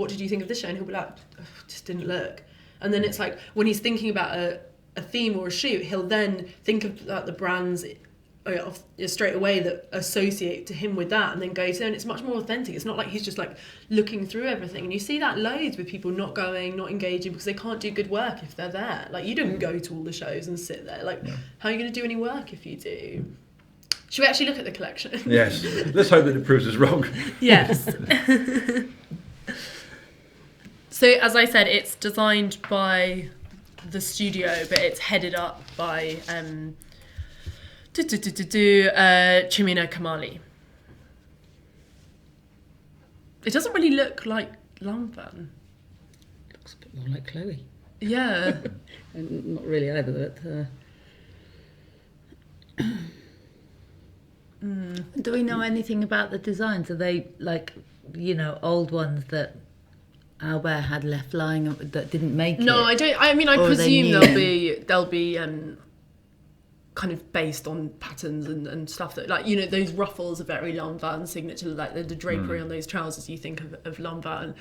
A: did you think of this show? And he'll be like, oh, just didn't look. And then it's like, when he's thinking about a theme or a shoot, he'll then think about the brands straight away that associate to him with that, and then go to, and it's much more authentic. It's not like he's just like looking through everything, and you see that loads with people not going, not engaging, because they can't do good work if they're there. Like, you don't go to all the shows and sit there. Like, how are you going to do any work if you do? Should we actually look at the collection?
D: Yes, let's hope that it proves us wrong.
A: Yes. So, as I said, it's designed by the studio, but it's headed up by Chimina Kamali. It doesn't really look like Lanvin.
C: Looks a bit more like Chloe.
A: Yeah.
B: And not really either, but
C: Do we know anything about the designs? Are they like, you know, old ones that Albert had left lying that didn't make it?
A: No, I don't. I mean, I presume they'll be kind of based on patterns and stuff that, like, you know, those ruffles are very Lanvin signature, like the drapery on those trousers, you think of Lanvin.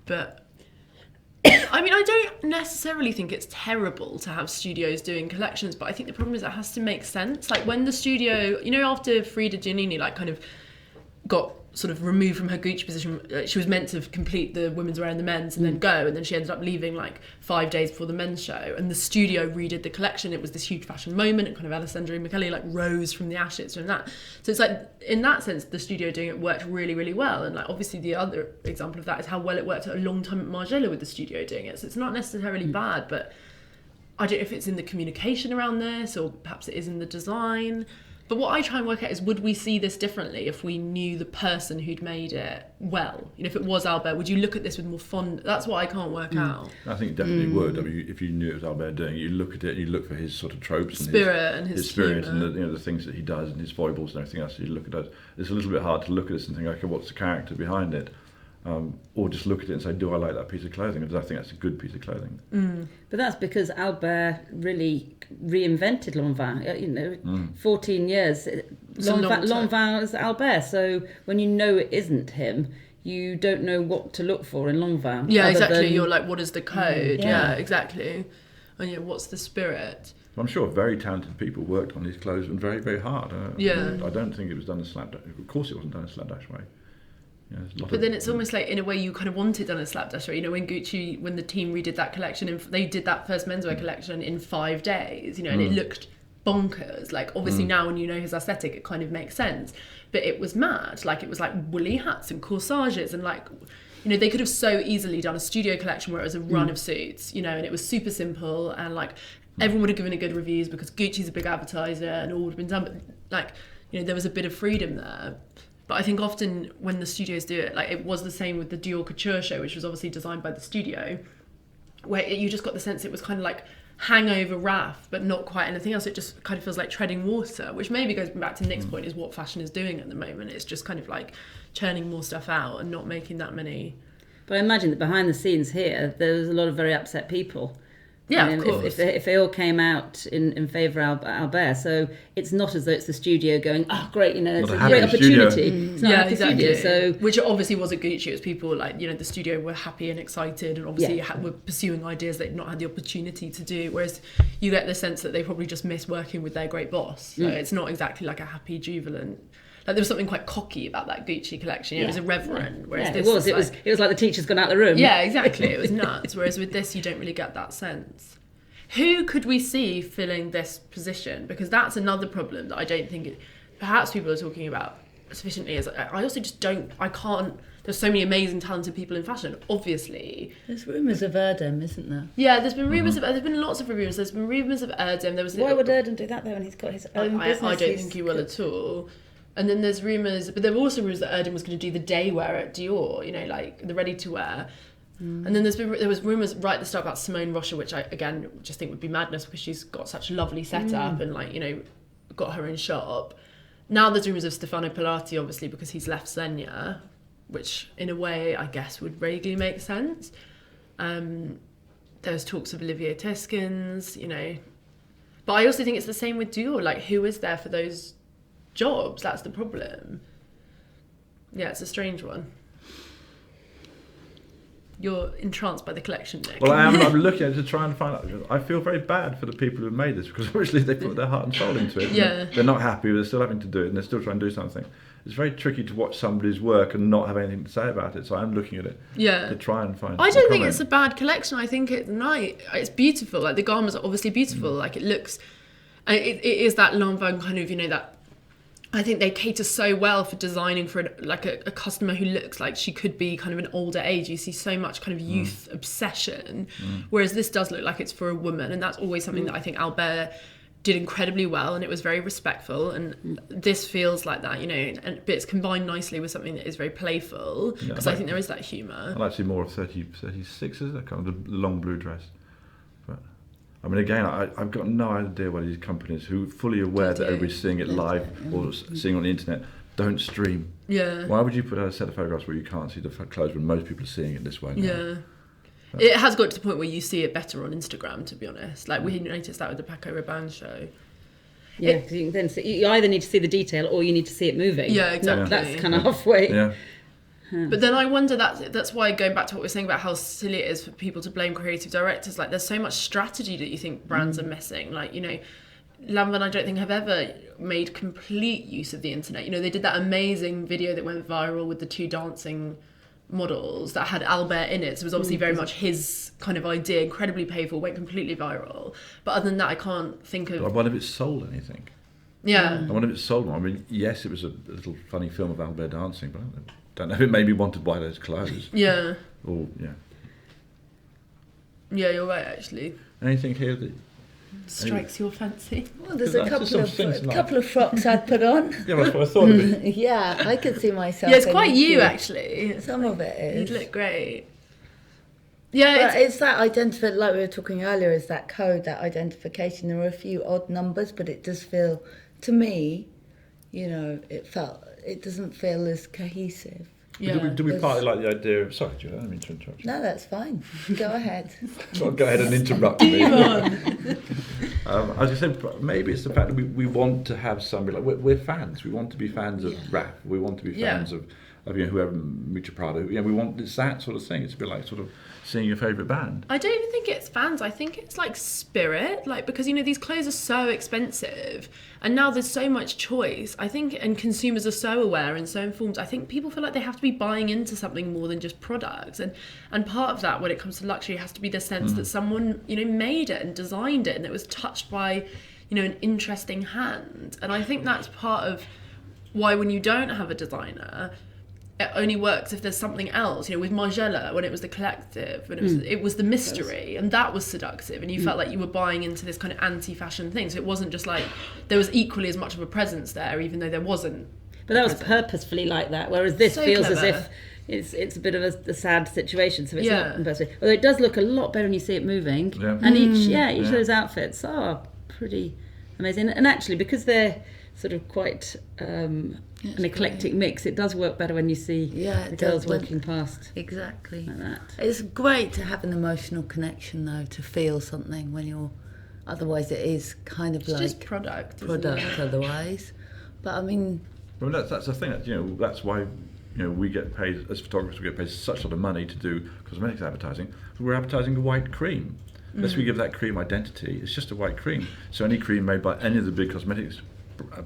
A: But I mean, I don't necessarily think it's terrible to have studios doing collections, but I think the problem is it has to make sense. Like, when the studio, you know, after Frida Giannini like kind of got sort of removed from her Gucci position, she was meant to complete the women's wear and the men's and then go, and then she ended up leaving like 5 days before the men's show, and the studio redid the collection. It was this huge fashion moment, and kind of Alessandro Michele like rose from the ashes from that. So it's like, in that sense, the studio doing it worked really, really well. And like, obviously the other example of that is how well it worked a long time at Margiela with the studio doing it. So it's not necessarily bad, but I don't know if it's in the communication around this, or perhaps it is in the design. But what I try and work out is, would we see this differently if we knew the person who'd made it well? You know, if it was Albert, would you look at this with more fond? That's what I can't work out.
D: I think it definitely would. I mean, if you knew it was Albert doing it, you look at it, you look for his sort of tropes
A: Spirit
D: and
A: his
D: his spirit
A: humour.
D: and the things that he does and his foibles and everything else. You look at it. It's a little bit hard to look at this and think, okay, what's the character behind it? Or just look at it and say, do I like that piece of clothing? Because I think that's a good piece of clothing.
B: But that's because Albert really reinvented Lanvin. You know, 14 years.
A: It's a long time.
B: Lanvin is Albert. So when you know it isn't him, you don't know what to look for in Lanvin.
A: Yeah,
B: other
A: exactly.
B: than-
A: You're like, what is the code?
B: Yeah.
A: Yeah, exactly. And yeah, what's the spirit?
D: I'm sure very talented people worked on these clothes and very, very hard.
A: Yeah.
D: I don't think it was done a slapdash. Of course it wasn't done a slapdash way. Yeah, there's a lot
A: But
D: of-
A: then it's almost like, in a way, you kind of want it done a slapdash, right? You know, when Gucci, when the team redid that collection, and they did that first menswear collection in 5 days, you know, and it looked bonkers. Like, obviously now when you know his aesthetic, it kind of makes sense. But it was mad. Like, it was like woolly hats and corsages and like, you know, they could have so easily done a studio collection where it was a run of suits, you know, and it was super simple, and like everyone would have given it good reviews because Gucci's a big advertiser and all would have been done. But like, you know, there was a bit of freedom there. But I think often when the studios do it, like it was the same with the Dior Couture show, which was obviously designed by the studio, where you just got the sense it was kind of like hangover RAF, but not quite anything else. It just kind of feels like treading water, which maybe goes back to Nick's point, is what fashion is doing at the moment. It's just kind of like churning more stuff out and not making that many.
B: But I imagine that behind the scenes here, there was a lot of very upset people.
A: Yeah,
B: And
A: of course.
B: If they all came out in favour of Albert, so it's not as though it's the studio going, oh great, you know, it's
D: Not
B: a
D: a
B: great
D: happy studio.
B: opportunity. It's not a
A: Yeah,
B: happy
A: exactly.
B: studio, so
A: Which obviously wasn't Gucci. It was people like, you know, the studio were happy and excited, and obviously
B: Yeah.
A: were pursuing ideas they'd not had the opportunity to do. Whereas you get the sense that they probably just miss working with their great boss. So it's not exactly like a happy, jubilant. Like there was something quite cocky about that Gucci collection. It was irreverent. Whereas
B: yeah,
A: this
B: it was like the teacher's gone out the room.
A: Yeah, exactly. It was nuts. Whereas with this, you don't really get that sense. Who could we see filling this position? Because that's another problem that I don't think perhaps people are talking about sufficiently. Is I also just don't. I can't. There's so many amazing, talented people in fashion. Obviously,
C: There's rumours of Erdem, isn't there?
A: yeah. There's been rumours of. There's been lots of rumours. There's been rumours of Erdem. There was.
B: Why would Erdem do that though when he's got his own business?
A: I don't think he will at all. And then there's rumours, but there were also rumours that Erdem was going to do the day wear at Dior. You know, like the ready to wear. And then there was rumours right at the start about Simone Rocha, which I again just think would be madness because she's got such a lovely setup and like, you know, got her own shop. Now there's rumours of Stefano Pilati, obviously, because he's left Zegna, which in a way I guess would vaguely make sense. There's talks of Olivier Teskins, you know, but I also think it's the same with Dior. Like, who is there for those jobs? That's the problem. Yeah, it's a strange one. You're entranced by the collection, Nick.
D: Well, I'm looking at it to try and find out. I feel very bad for the people who made this because obviously they put their heart and soul into it.
A: Yeah.
D: They're not happy, but they're still having to do it and they're still trying to do something. It's very tricky to watch somebody's work and not have anything to say about it. So I'm looking at it to try and find.
A: I
D: some
A: don't think
D: comment.
A: it's a bad collection. I think it's nice. It's beautiful. Like the garments are obviously beautiful. Like it looks, and it is that Lanvin kind of, you know, that. I think they cater so well for designing for a customer who looks like she could be kind of an older age. You see so much kind of youth obsession, whereas this does look like it's for a woman, and that's always something that I think Albert did incredibly well, and it was very respectful. And this feels like that, you know, but it's combined nicely with something that is very playful because I think there is that humour.
D: I'd like to see more of 36s, that kind of the long blue dress. But I mean, again, I've got no idea why these companies who are fully aware that everybody's seeing it live or seeing on the internet don't stream.
A: Yeah.
D: Why would you put out a set of photographs where you can't see the clothes when most people are seeing it this way now?
A: Yeah. It has got to the point where you see it better on Instagram, to be honest. Like, we noticed that with the Paco Rabanne show.
B: Yeah, because you can then see, you either need to see the detail or you need to see it moving.
A: Yeah, exactly.
B: That's kind of halfway.
D: Yeah.
A: But then I wonder, that's why, going back to what we were saying about how silly it is for people to blame creative directors, like there's so much strategy that you think brands are missing. Like, you know, Lanvin, I don't think have ever made complete use of the internet. You know, they did that amazing video that went viral with the 2 dancing models that had Albert in it. So it was obviously very much his kind of idea, incredibly playful, went completely viral. But other than that, I can't think of...
D: I wonder if it sold anything.
A: Yeah.
D: I wonder if it sold one. I mean, yes, it was a little funny film of Albert dancing, but I don't know if it made me want to buy those clothes.
A: Yeah.
D: Or, yeah.
A: Yeah, you're right, actually.
D: Anything here that
A: Strikes your fancy?
C: Well, there's a
D: That's
C: couple
D: the sort
C: of
D: of things in life.
C: couple of frocks I'd put on.
D: Yeah, that's what I thought of it.
C: Yeah, I could see myself.
A: Yeah, it's
C: in
A: quite
C: a
A: you
C: few.
A: actually.
C: Some of it is.
A: You'd look great. Yeah,
C: But it's that identification, like we were talking earlier, is that code, that identification. There are a few odd numbers, but it does feel, to me, it doesn't feel as cohesive.
A: yeah.
D: Do we partly like the idea of... Sorry, Juliette, I don't mean to interrupt you.
C: No, that's fine. Go ahead.
D: So I'll go ahead and interrupt me.
A: Demon.
D: As I said, maybe it's the fact that we want to have somebody like we're fans. We want to be fans of rap. We want to be fans of whoever, Mucha Prado. We want it's that sort of thing. It's a bit like sort of seeing your favourite band.
A: I don't even think it's fans. I think it's like spirit, like because these clothes are so expensive, and now there's so much choice. I think, and consumers are so aware and so informed. I think people feel like they have to be buying into something more than just products, and part of that when it comes to luxury has to be the sense that someone made it and designed it, and it was touched by an interesting hand. And I think that's part of why when you don't have a designer, it only works if there's something else. With Margiela, when it was the collective, when it was the mystery, and that was seductive, and you felt like you were buying into this kind of anti-fashion thing. So it wasn't just like there was equally as much of a presence there, even though there wasn't.
B: But that was purposefully like that, whereas this
A: So
B: feels
A: clever.
B: as if it's a bit of a sad situation, so it's
A: Yeah.
B: not purposefully. Although it does look a lot better when you see it moving,
D: Yeah.
B: and each of those outfits are pretty amazing. And actually, because they're sort of quite an eclectic mix, it does work better when you see the girls walking past
C: Exactly.
B: like that.
C: It's great to have an emotional connection, though, to feel something when you're... Otherwise, it is kind of
A: It's
C: like
A: just product. isn't
C: product
A: it?
C: otherwise. But I mean,
D: Well, that's the thing. That that's why we get paid as photographers. We get paid such a lot of money to do cosmetics advertising. We're advertising a white cream. Unless we give that cream identity, it's just a white cream. So any cream made by any of the big cosmetics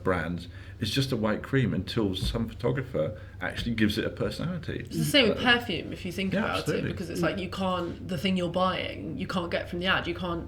D: brands is just a white cream until some photographer actually gives it a personality.
A: It's the same with perfume, if you think
D: Yeah,
A: about
D: absolutely.
A: it, because it's like the thing you're buying, you can't get from the ad. You can't,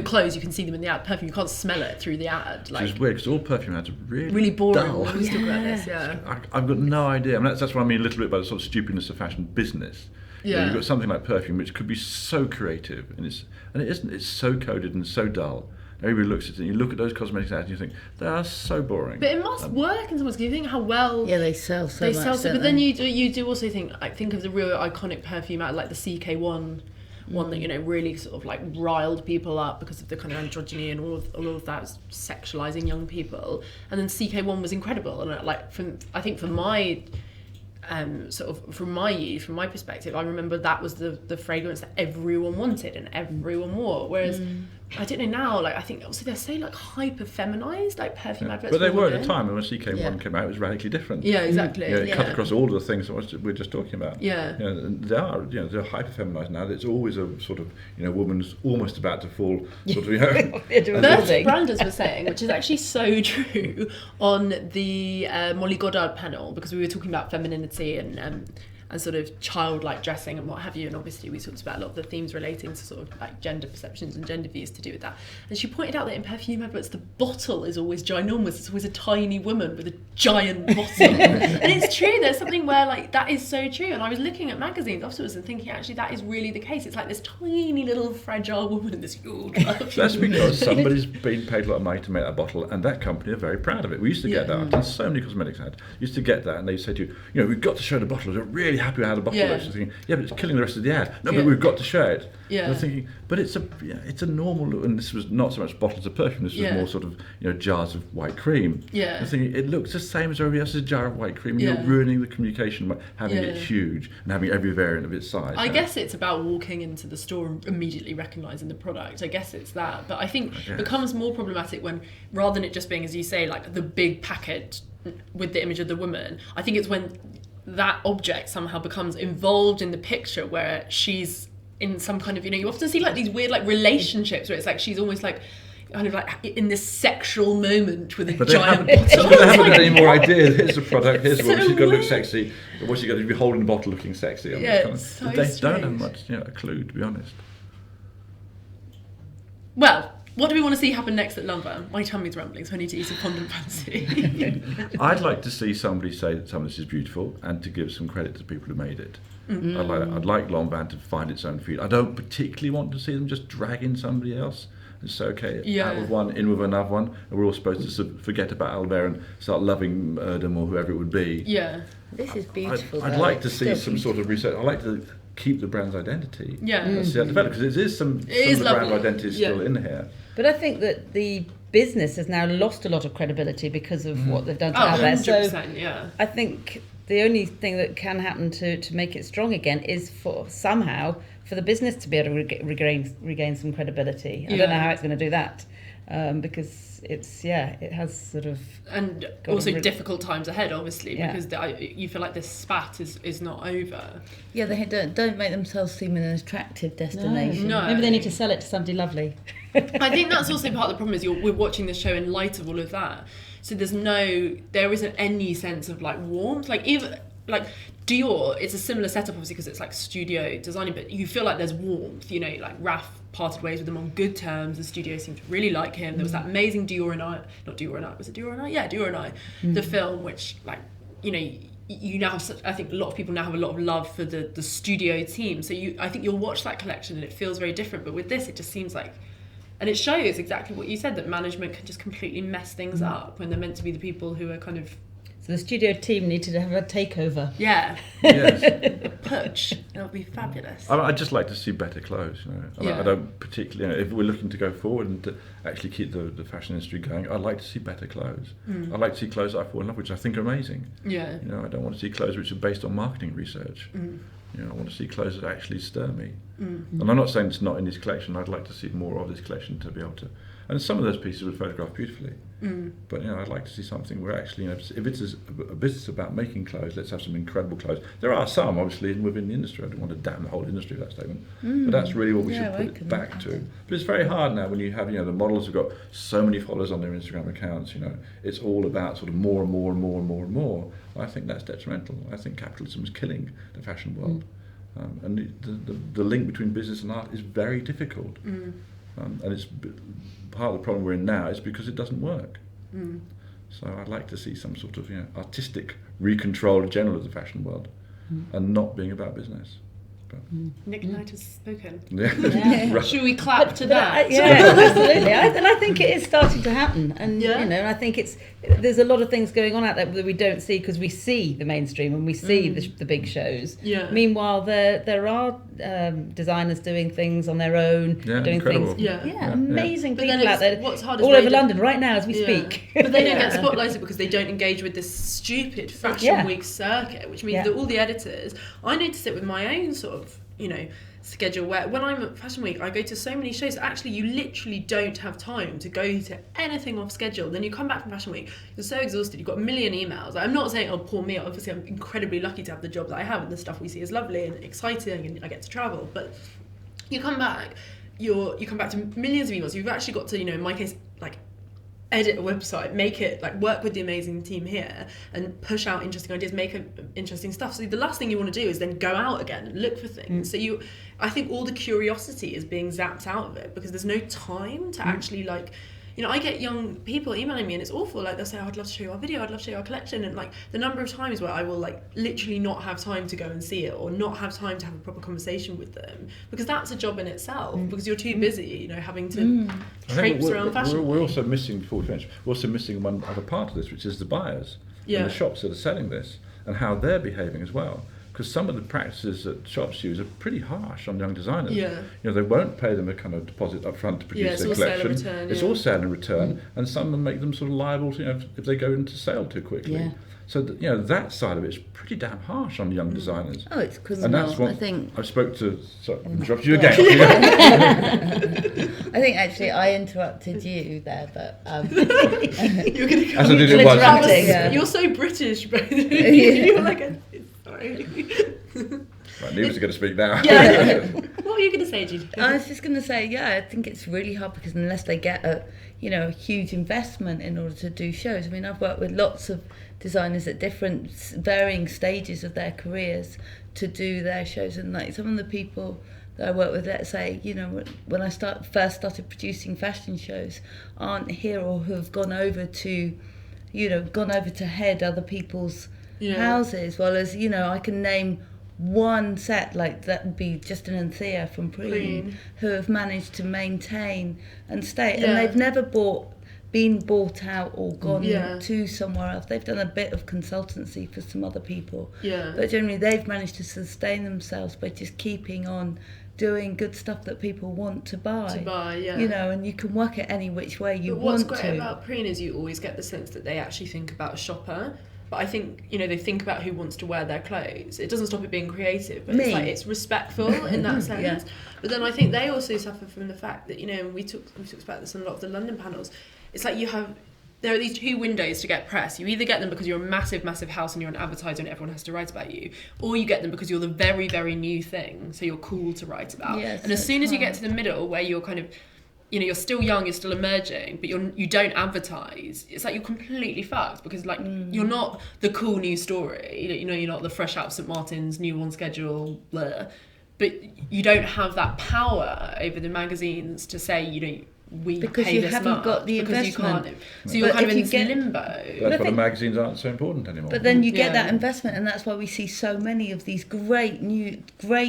A: clothes, you can see them in the ad. Perfume, you can't smell it through the ad.
D: Which is weird because all perfume ads are really
A: boring.
D: dull.
A: We always talk about this, yeah.
D: I've got no idea. I mean, that's what I mean a little bit by the sort of stupidness of fashion business.
A: Yeah.
D: You've got something like perfume, which could be so creative, and it isn't. It's so coded and so dull. Everybody looks at it, and you look at those cosmetics ads, and you think they are so boring.
A: But it must work in some ways. Because you think how well
C: they sell so
A: they
C: much.
A: sell. So,
C: don't
A: but then
C: they?
A: you do also think of the real iconic perfume ad, like the CK1 one that really sort of like riled people up because of the kind of androgyny and all of that sexualizing young people. And then CK1 was incredible, and from my sort of from my youth, from my perspective, I remember that was the fragrance that everyone wanted and everyone wore. Whereas I don't know now, I think also they're so hyper feminized, perfume adverts.
D: But they
A: for
D: were at
A: women.
D: the time, and when CK1 came out, it was radically different.
A: Yeah, exactly.
D: It cut across all of the things that we're just talking about.
A: Yeah.
D: And they are, they're hyper feminized now. It's always a sort of, woman's almost about to fall, sort of,
A: Bertie Branders was saying, which is actually so true, on the Molly Goddard panel, because we were talking about femininity and sort of childlike dressing and what have you, and obviously we talked about a lot of the themes relating to sort of gender perceptions and gender views to do with that. And she pointed out that in perfume adverts, the bottle is always ginormous. It's always a tiny woman with a giant bottle. And it's true, there's something where that is so true. And I was looking at magazines afterwards and thinking, actually, that is really the case. It's like this tiny little fragile woman in this huge perfume.
D: That's because somebody's been paid a lot of money to make that bottle, and that company are very proud of it. We used to get that in so many cosmetics ads. Used to get that, and they said to you, we've got to show the bottle. We're really happy with how the bottle looks. You're thinking, but it's killing the rest of the ad. No, but we've got to show it.
A: Yeah.
D: And I'm thinking, but it's a normal look, and this was not so much bottles of perfume. This was more sort of jars of white cream.
A: Yeah.
D: I'm thinking it looks the same as everybody else's jar of white cream. You're ruining the communication by having it huge and having every variant of its size.
A: I guess it's about walking into the store and immediately recognising the product. I guess it's that. But I think it becomes more problematic when, rather than it just being, as you say, the big packet with the image of the woman, I think it's when that object somehow becomes involved in the picture, where she's in some kind of, you often see these weird relationships where it's she's almost kind of in this sexual moment with a giant bottle.
D: But they haven't got any more ideas. Here's the product. Here's what
A: so
D: she's got to look
A: weird.
D: sexy. What's she got to be holding the bottle, looking sexy?
A: It's so
D: they don't have
A: strange.
D: much, a clue, to be honest.
A: Well, what do we want to see happen next at Lanvin? My tummy's rumbling, so I need to eat some fondant fancy.
D: I'd like to see somebody say that some of this is beautiful and to give some credit to the people who made it. I'd like Lanvin to find its own feet. I don't particularly want to see them just drag in somebody else. It's okay, out with one, in with another one, and we're all supposed to forget about Albert and start loving Erdem or whoever it would be.
A: Yeah.
C: This is beautiful.
D: I'd like to see some sort of research. I'd like to keep the brand's identity.
A: Yeah.
D: And see that develop, because it is some of the brand identity is still in here.
B: But I think that the business has now lost a lot of credibility because of what they've done to Albert.
A: 100%, yeah.
B: I think the only thing that can happen to make it strong again is for the business to be able to regain some credibility. I don't know how it's going to do that, because it has sort of,
A: and also difficult times ahead, obviously, because you feel like this spat is not over.
C: Yeah, they don't make themselves seem an attractive destination.
A: No.
B: Maybe they need to sell it to somebody lovely.
A: I think that's also part of the problem is we're watching the show in light of all of that, so there isn't any sense of like warmth, like even like Dior, it's a similar setup obviously because it's like studio designing, but you feel like there's warmth, you know, like Raf parted ways with them on good terms, the studio seemed to really like him. There was that amazing Dior and I, the film, which, like, you know, you now have I think a lot of people now have a lot of love for the studio team, so I think you'll watch that collection and it feels very different, but with this it just seems like, and it shows exactly what you said, that management can just completely mess things up when they're meant to be the people who are kind of.
B: So the studio team needed to have a takeover.
A: Yeah.
D: Yes.
A: A putsch. That would be fabulous.
D: I'd just like to see better clothes. You know, I don't particularly. You know, if we're looking to go forward and to actually keep the fashion industry going, I'd like to see better clothes. I'd like to see clothes that I fall in love with, which I think are amazing.
A: Yeah.
D: You know, I don't want to see clothes which are based on marketing research. You know, I want to see clothes that actually stir me. And I'm not saying it's not in this collection. I'd like to see more of this collection to be able to. And some of those pieces were photographed beautifully. But, you know, I'd like to see something where actually, you know, if it's a business about making clothes, let's have some incredible clothes. There are some, obviously, within the industry. I don't want to damn the whole industry with that statement. But that's really what we should put it back to. But it's very hard now when you have, you know, the models have got so many followers on their Instagram accounts, you know. It's all about sort of more and more and more and more and more. I think that's detrimental. I think capitalism is killing the fashion world. And the link between business and art is very difficult. And it's part of the problem we're in now is because it doesn't work. So I'd like to see some sort of, you know, artistic recontrol in general of the fashion world, and not being about business. But,
A: Nick Knight has spoken.
D: Right.
A: Should we clap to that?
B: Yeah, absolutely. And I think it is starting to happen. And, you know, I think there's a lot of things going on out there that we don't see because we see the mainstream and we see the big shows.
A: Yeah.
B: Meanwhile, there are designers doing things on their own, doing
D: incredible.
B: things.
A: Yeah.
B: Amazing
A: But
B: people
A: then
B: out there.
A: what's hard is
B: all
A: they
B: over
A: don't-
B: London right now as we speak.
A: But they don't get spotlighted because they don't engage with this stupid Fashion Week circuit, which means that all the editors, I notice it with my own sort of, you know, schedule where when I'm at Fashion Week I go to so many shows, actually you literally don't have time to go to anything off schedule. Then you come back from Fashion Week, you're so exhausted, you've got a million emails. I'm not saying, oh, poor me, obviously I'm incredibly lucky to have the job that I have and the stuff we see is lovely and exciting and I get to travel, but you come back, you come back to millions of emails. You've actually got to, you know, in my case, like, edit a website, make it, like, work with the amazing team here and push out interesting ideas, make interesting stuff. So the last thing you want to do is then go out again and look for things. So I think all the curiosity is being zapped out of it because there's no time to actually, like, you know, I get young people emailing me and it's awful. Like, they'll say, oh, I'd love to show you our video, I'd love to show you our collection. And, like, the number of times where I will, like, literally not have time to go and see it or not have time to have a proper conversation with them because that's a job in itself because you're too busy, you know, having to traipse around fashion.
D: We're also missing, before we finish, we're also missing one other part of this, which is the buyers and the shops that are selling this and how they're behaving as well. Because some of the practices that shops use are pretty harsh on young designers.
A: Yeah.
D: You know, they won't pay them a kind of deposit up front to produce their collection.
A: All sale and return,
D: it's all sale and return, and some of them make them sort of liable to, you know, if they go into sale too quickly.
B: Yeah.
D: So you know, that side of it is pretty damn harsh on young designers.
C: Oh, it's criminal.
D: And that's what
C: I think.
D: I spoke to. Sorry, I interrupted you again.
C: I think actually I interrupted you there, but
A: You're gonna
D: As I did it once.
C: Yeah.
A: You're so British, but you're like, sorry.
D: Right, Neva's going to speak now.
A: Yeah. What were you going to say, Judy?
C: I was just going to say, yeah, I think it's really hard because unless they get a huge investment in order to do shows. I mean, I've worked with lots of designers at different varying stages of their careers to do their shows, and like some of the people that I work with, let's say, you know, when I first started producing fashion shows, aren't here or have gone over to head other people's houses. Well, as you know, I can name one set, like that would be just an Anthea from Preen, who have managed to maintain and stay. And they've never been bought out or gone to somewhere else. They've done a bit of consultancy for some other people. But generally they've managed to sustain themselves by just keeping on doing good stuff that people want to buy. You know, and you can work it any which way you want to.
A: What's great about Preen is you always get the sense that they actually think about a shopper. But I think, you know, they think about who wants to wear their clothes. It doesn't stop it being creative, but it's like it's respectful in that sense. But then I think they also suffer from the fact that, you know, we talked about this on a lot of the London panels. It's like there are these two windows to get press. You either get them because you're a massive, massive house and you're an advertiser and everyone has to write about you, or you get them because you're the very, very new thing, so you're cool to write about. And as soon as you get to the middle where you're kind of, you know, you're still young, you're still emerging, but you don't advertise, it's like you're completely fucked because, like, you're not the cool new story. You know, you're not the fresh out of St. Martin's, new on schedule, blah. But you don't have that power over the magazines to say, you know,
C: because
A: pay
C: you
A: this
C: haven't
A: much,
C: got the
A: because
C: investment.
A: You can't. So you're kind of in this limbo.
D: That's why the magazines aren't so important anymore.
C: But then you get that investment, and that's why we see so many of these great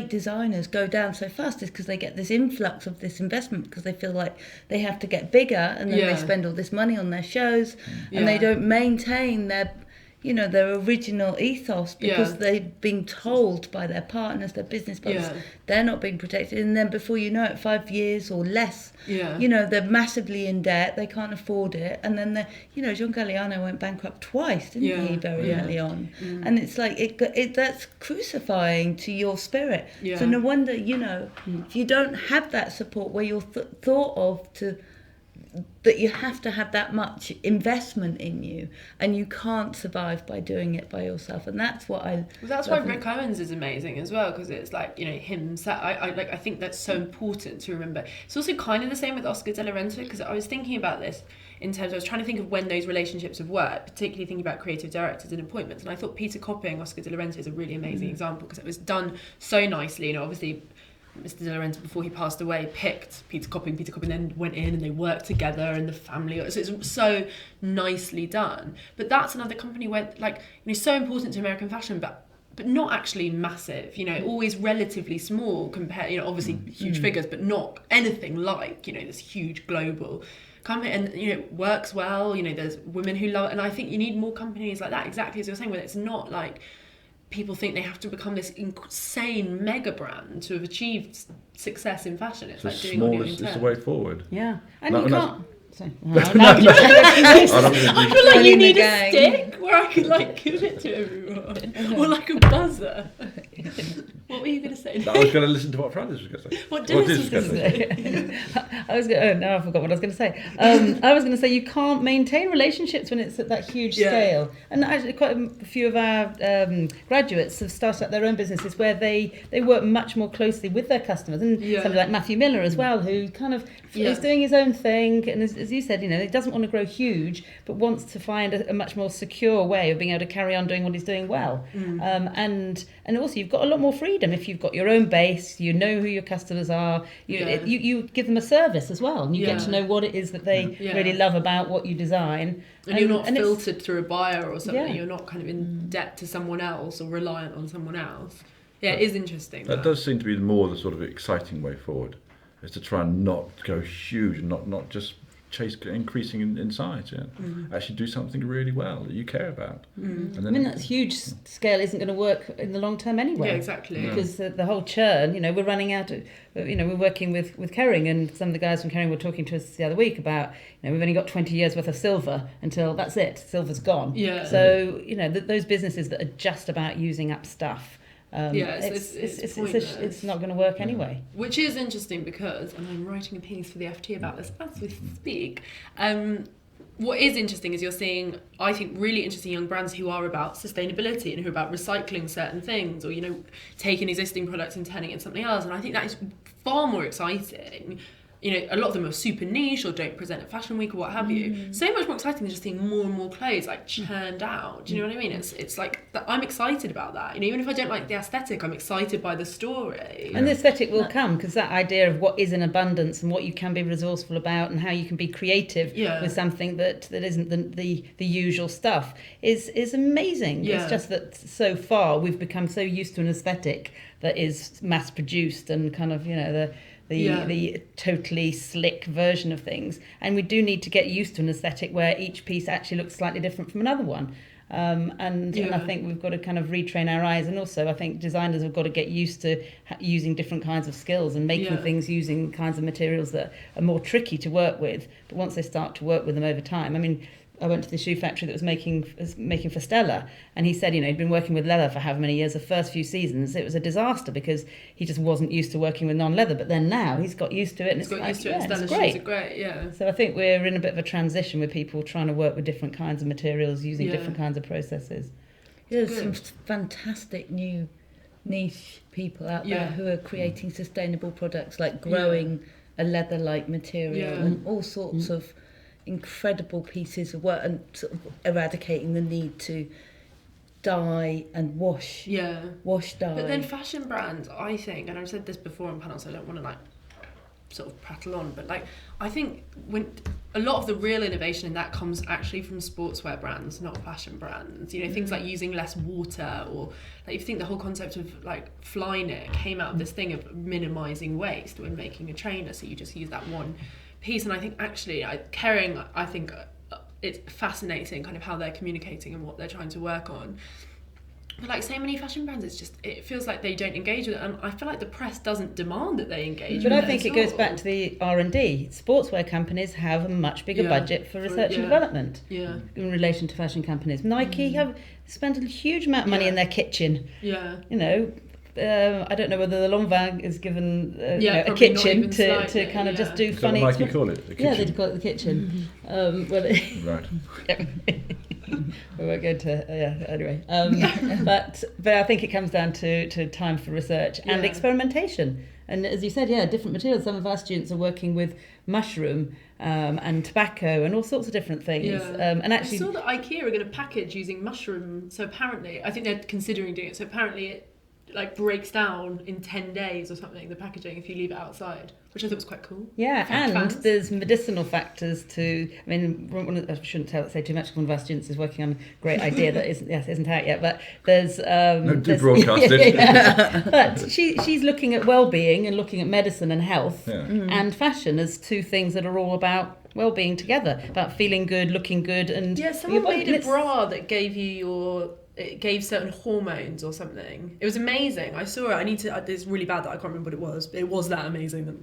C: designers go down so fast, is because they get this influx of this investment because they feel like they have to get bigger, and then they spend all this money on their shows, and they don't maintain their, you know, their original ethos because they've been told by their partners, their business partners, they're not being protected. And then before you know it, 5 years or less, you know, they're massively in debt, they can't afford it. And then, you know, John Galliano went bankrupt twice, didn't he, very early on? And it's like, that's crucifying to your spirit. So no wonder, you know, if you don't have that support where you're thought of that you have to have that much investment in you, and you can't survive by doing it by yourself. And that's what
A: that's why Rick Owens is amazing as well, because it's like, you know, I think that's so important to remember. It's also kind of the same with Oscar de la Renta, because I was thinking about this in terms, I was trying to think of when those relationships have worked, particularly thinking about creative directors and appointments, and I thought Peter copying Oscar de la Renta is a really amazing example, because it was done so nicely. You know, obviously Mr. de la Renta, before he passed away, picked Peter Copping, then went in and they worked together, and the family, so it's so nicely done. But that's another company where, like, you know, so important to American fashion, but not actually massive, you know, always relatively small compared, you know, obviously huge figures, but not anything like, you know, this huge global company, and, you know, works well, you know, there's women who love it, and I think you need more companies like that, exactly as you're saying, where it's not like people think they have to become this insane mega brand to have achieved success in fashion. It's like doing on your own terms.
D: It's the way forward.
B: Yeah, and you can't.
A: I feel like you need a stick where I could, like, give it to everyone, or like a buzzer. What were you going to say?
D: I was going to listen to what Francis was going to say.
A: What Dilys was going to
B: say? Now I forgot what I was going to say. I was going to say you can't maintain relationships when it's at that huge scale. And actually, quite a few of our graduates have started up their own businesses where they work much more closely with their customers. And somebody like Matthew Miller as well, who kind of is doing his own thing. And as you said, you know, he doesn't want to grow huge, but wants to find a much more secure way of being able to carry on doing what he's doing well. And also, you've got a lot more freedom if you've got your own base. You know who your customers are. You give them a service as well, and you get to know what it is that they really love about what you design.
A: And you're not filtered through a buyer or something. You're not kind of in debt to someone else or reliant on someone else. Yeah, it is interesting.
D: That does seem to be more the sort of exciting way forward, is to try and not go huge and not just chase increasing in size, actually do something really well that you care about. And then,
B: I mean, that huge scale isn't going to work in the long term anyway.
A: Yeah, exactly.
B: Because the whole churn, you know, we're running out of, you know, we're working with Kering, and some of the guys from Kering were talking to us the other week about, you know, we've only got 20 years worth of silver until that's it, silver's gone. Yeah. So, you know, those businesses that are just about using up stuff, it's not going to work anyway.
A: Which is interesting because, and I'm writing a piece for the FT about this as we speak, what is interesting is you're seeing, I think, really interesting young brands who are about sustainability and who are about recycling certain things, or, you know, taking existing products and turning it into something else. And I think that is far more exciting a lot of them are super niche or don't present at Fashion Week or what have you. So much more exciting than just seeing more and more clothes like churned out. Do you know what I mean? It's like I'm excited about that. Even if I don't like the aesthetic, I'm excited by the story.
B: And the aesthetic will come, because that idea of what is in abundance and what you can be resourceful about and how you can be creative with something that isn't the usual stuff is amazing. It's just that so far we've become so used to an aesthetic that is mass produced and kind of the totally slick version of things, and we do need to get used to an aesthetic where each piece actually looks slightly different from another one. And I think we've got to kind of retrain our eyes, and also I think designers have got to get used to using different kinds of skills and making things using kinds of materials that are more tricky to work with, but once they start to work with them over time. I mean, I went to the shoe factory that was making for Stella, and he said, he'd been working with leather for however many years. The first few seasons, it was a disaster because he just wasn't used to working with non-leather. But then now he's got used to it, and
A: it's Stella's shoes are great.
B: So I think we're in a bit of a transition with people trying to work with different kinds of materials, using different kinds of processes.
C: There's some fantastic new niche people out there who are creating sustainable products, like growing a leather-like material and all sorts of incredible pieces of work, and sort of eradicating the need to dye and wash dye.
A: But then fashion brands, I think, and I've said this before on panels, so I don't want to sort of prattle on, but I think when a lot of the real innovation in that comes actually from sportswear brands, not fashion brands. Things like using less water, or if you think the whole concept of Flyknit came out of this thing of minimizing waste when making a trainer, so you just use that one piece. And I think actually Kering, I think it's fascinating kind of how they're communicating and what they're trying to work on. But so many fashion brands, it feels like they don't engage with it, and I feel like the press doesn't demand that they engage with it.
B: But I think it goes back to the R&D. Sportswear companies have a much bigger budget for research and development in relation to fashion companies. Nike have spent a huge amount of money in their kitchen. I don't know whether the Lanvin is given a kitchen to kind of just do funny.
D: Like you call it, the kitchen.
B: Yeah, they call it the kitchen.
D: Right.
B: We won't go into anyway. But I think it comes down to time for research and experimentation. And as you said, different materials. Some of our students are working with mushroom and tobacco and all sorts of different things. And actually,
A: I saw that IKEA are going to package using mushroom. So apparently, I think they're considering doing it. So apparently it breaks down in 10 days or something, the packaging, if you leave it outside, which I thought was quite cool.
B: There's medicinal factors to, I shouldn't say too much, one of our students is working on a great idea that isn't out yet, but there's
D: do broadcast it.
B: But she's looking at well-being and looking at medicine and health and fashion as two things that are all about well-being together, about feeling good, looking good, and
A: someone made a bra that gave certain hormones or something. It was amazing. I saw it. It's really bad that I can't remember what it was, but it was that amazing that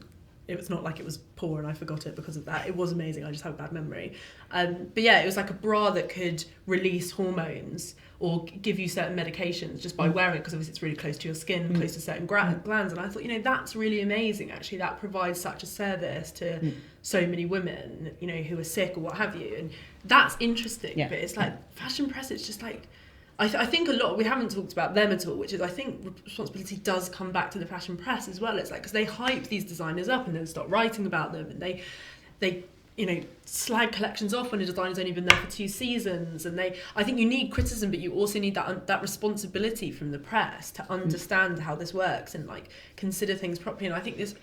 A: it was not like it was poor and I forgot it because of that. It was amazing. I just have a bad memory. But it was like a bra that could release hormones or give you certain medications just by wearing it, because obviously it's really close to your skin, close to certain glands. And I thought, that's really amazing. Actually, that provides such a service to so many women, who are sick or what have you. And that's interesting. But it's fashion press. It's just I think a lot, we haven't talked about them at all, which is I think responsibility does come back to the fashion press as well. It's because they hype these designers up and then stop writing about them, and they slag collections off when a designer's only been there for 2 seasons. And I think you need criticism, but you also need that responsibility from the press to understand how this works and consider things properly. And I think it's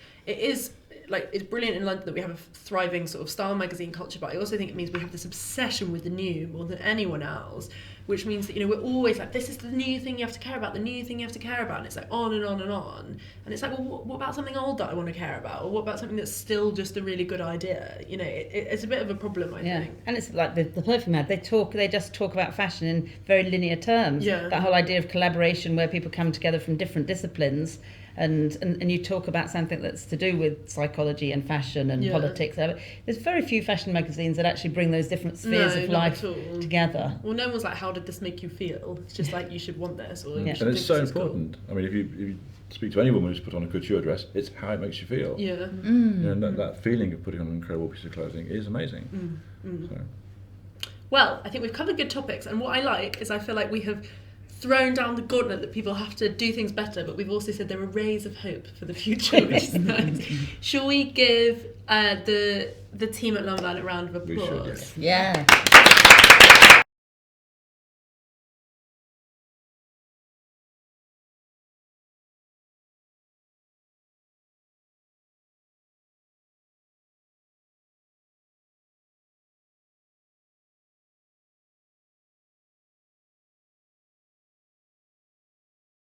A: brilliant in London that we have a thriving sort of style magazine culture, but I also think it means we have this obsession with the new more than anyone else, which means that we're always this is the new thing you have to care about, the new thing you have to care about, and it's on and on and on, and it's well, what about something old that I want to care about, or what about something that's still just a really good idea? It's a bit of a problem, I think.
B: And it's like the perfume ad, they just talk about fashion in very linear terms. That whole idea of collaboration where people come together from different disciplines and you talk about something that's to do with psychology and fashion and politics. There's very few fashion magazines that actually bring those different spheres of life together.
A: Well, no one's how did this make you feel? It's just you should want this, or you should
D: and it's
A: think
D: so
A: this
D: important.
A: Cool.
D: If you speak to any woman who's put on a couture dress, it's how it makes you feel. And that feeling of putting on an incredible piece of clothing is amazing.
A: Well, I think we've covered good topics, and what I like is I feel like we have thrown down the gauntlet that people have to do things better, but we've also said there are rays of hope for the future, which is nice. Shall we give the team at Lanvin a round of applause?
D: We should,
C: Yeah.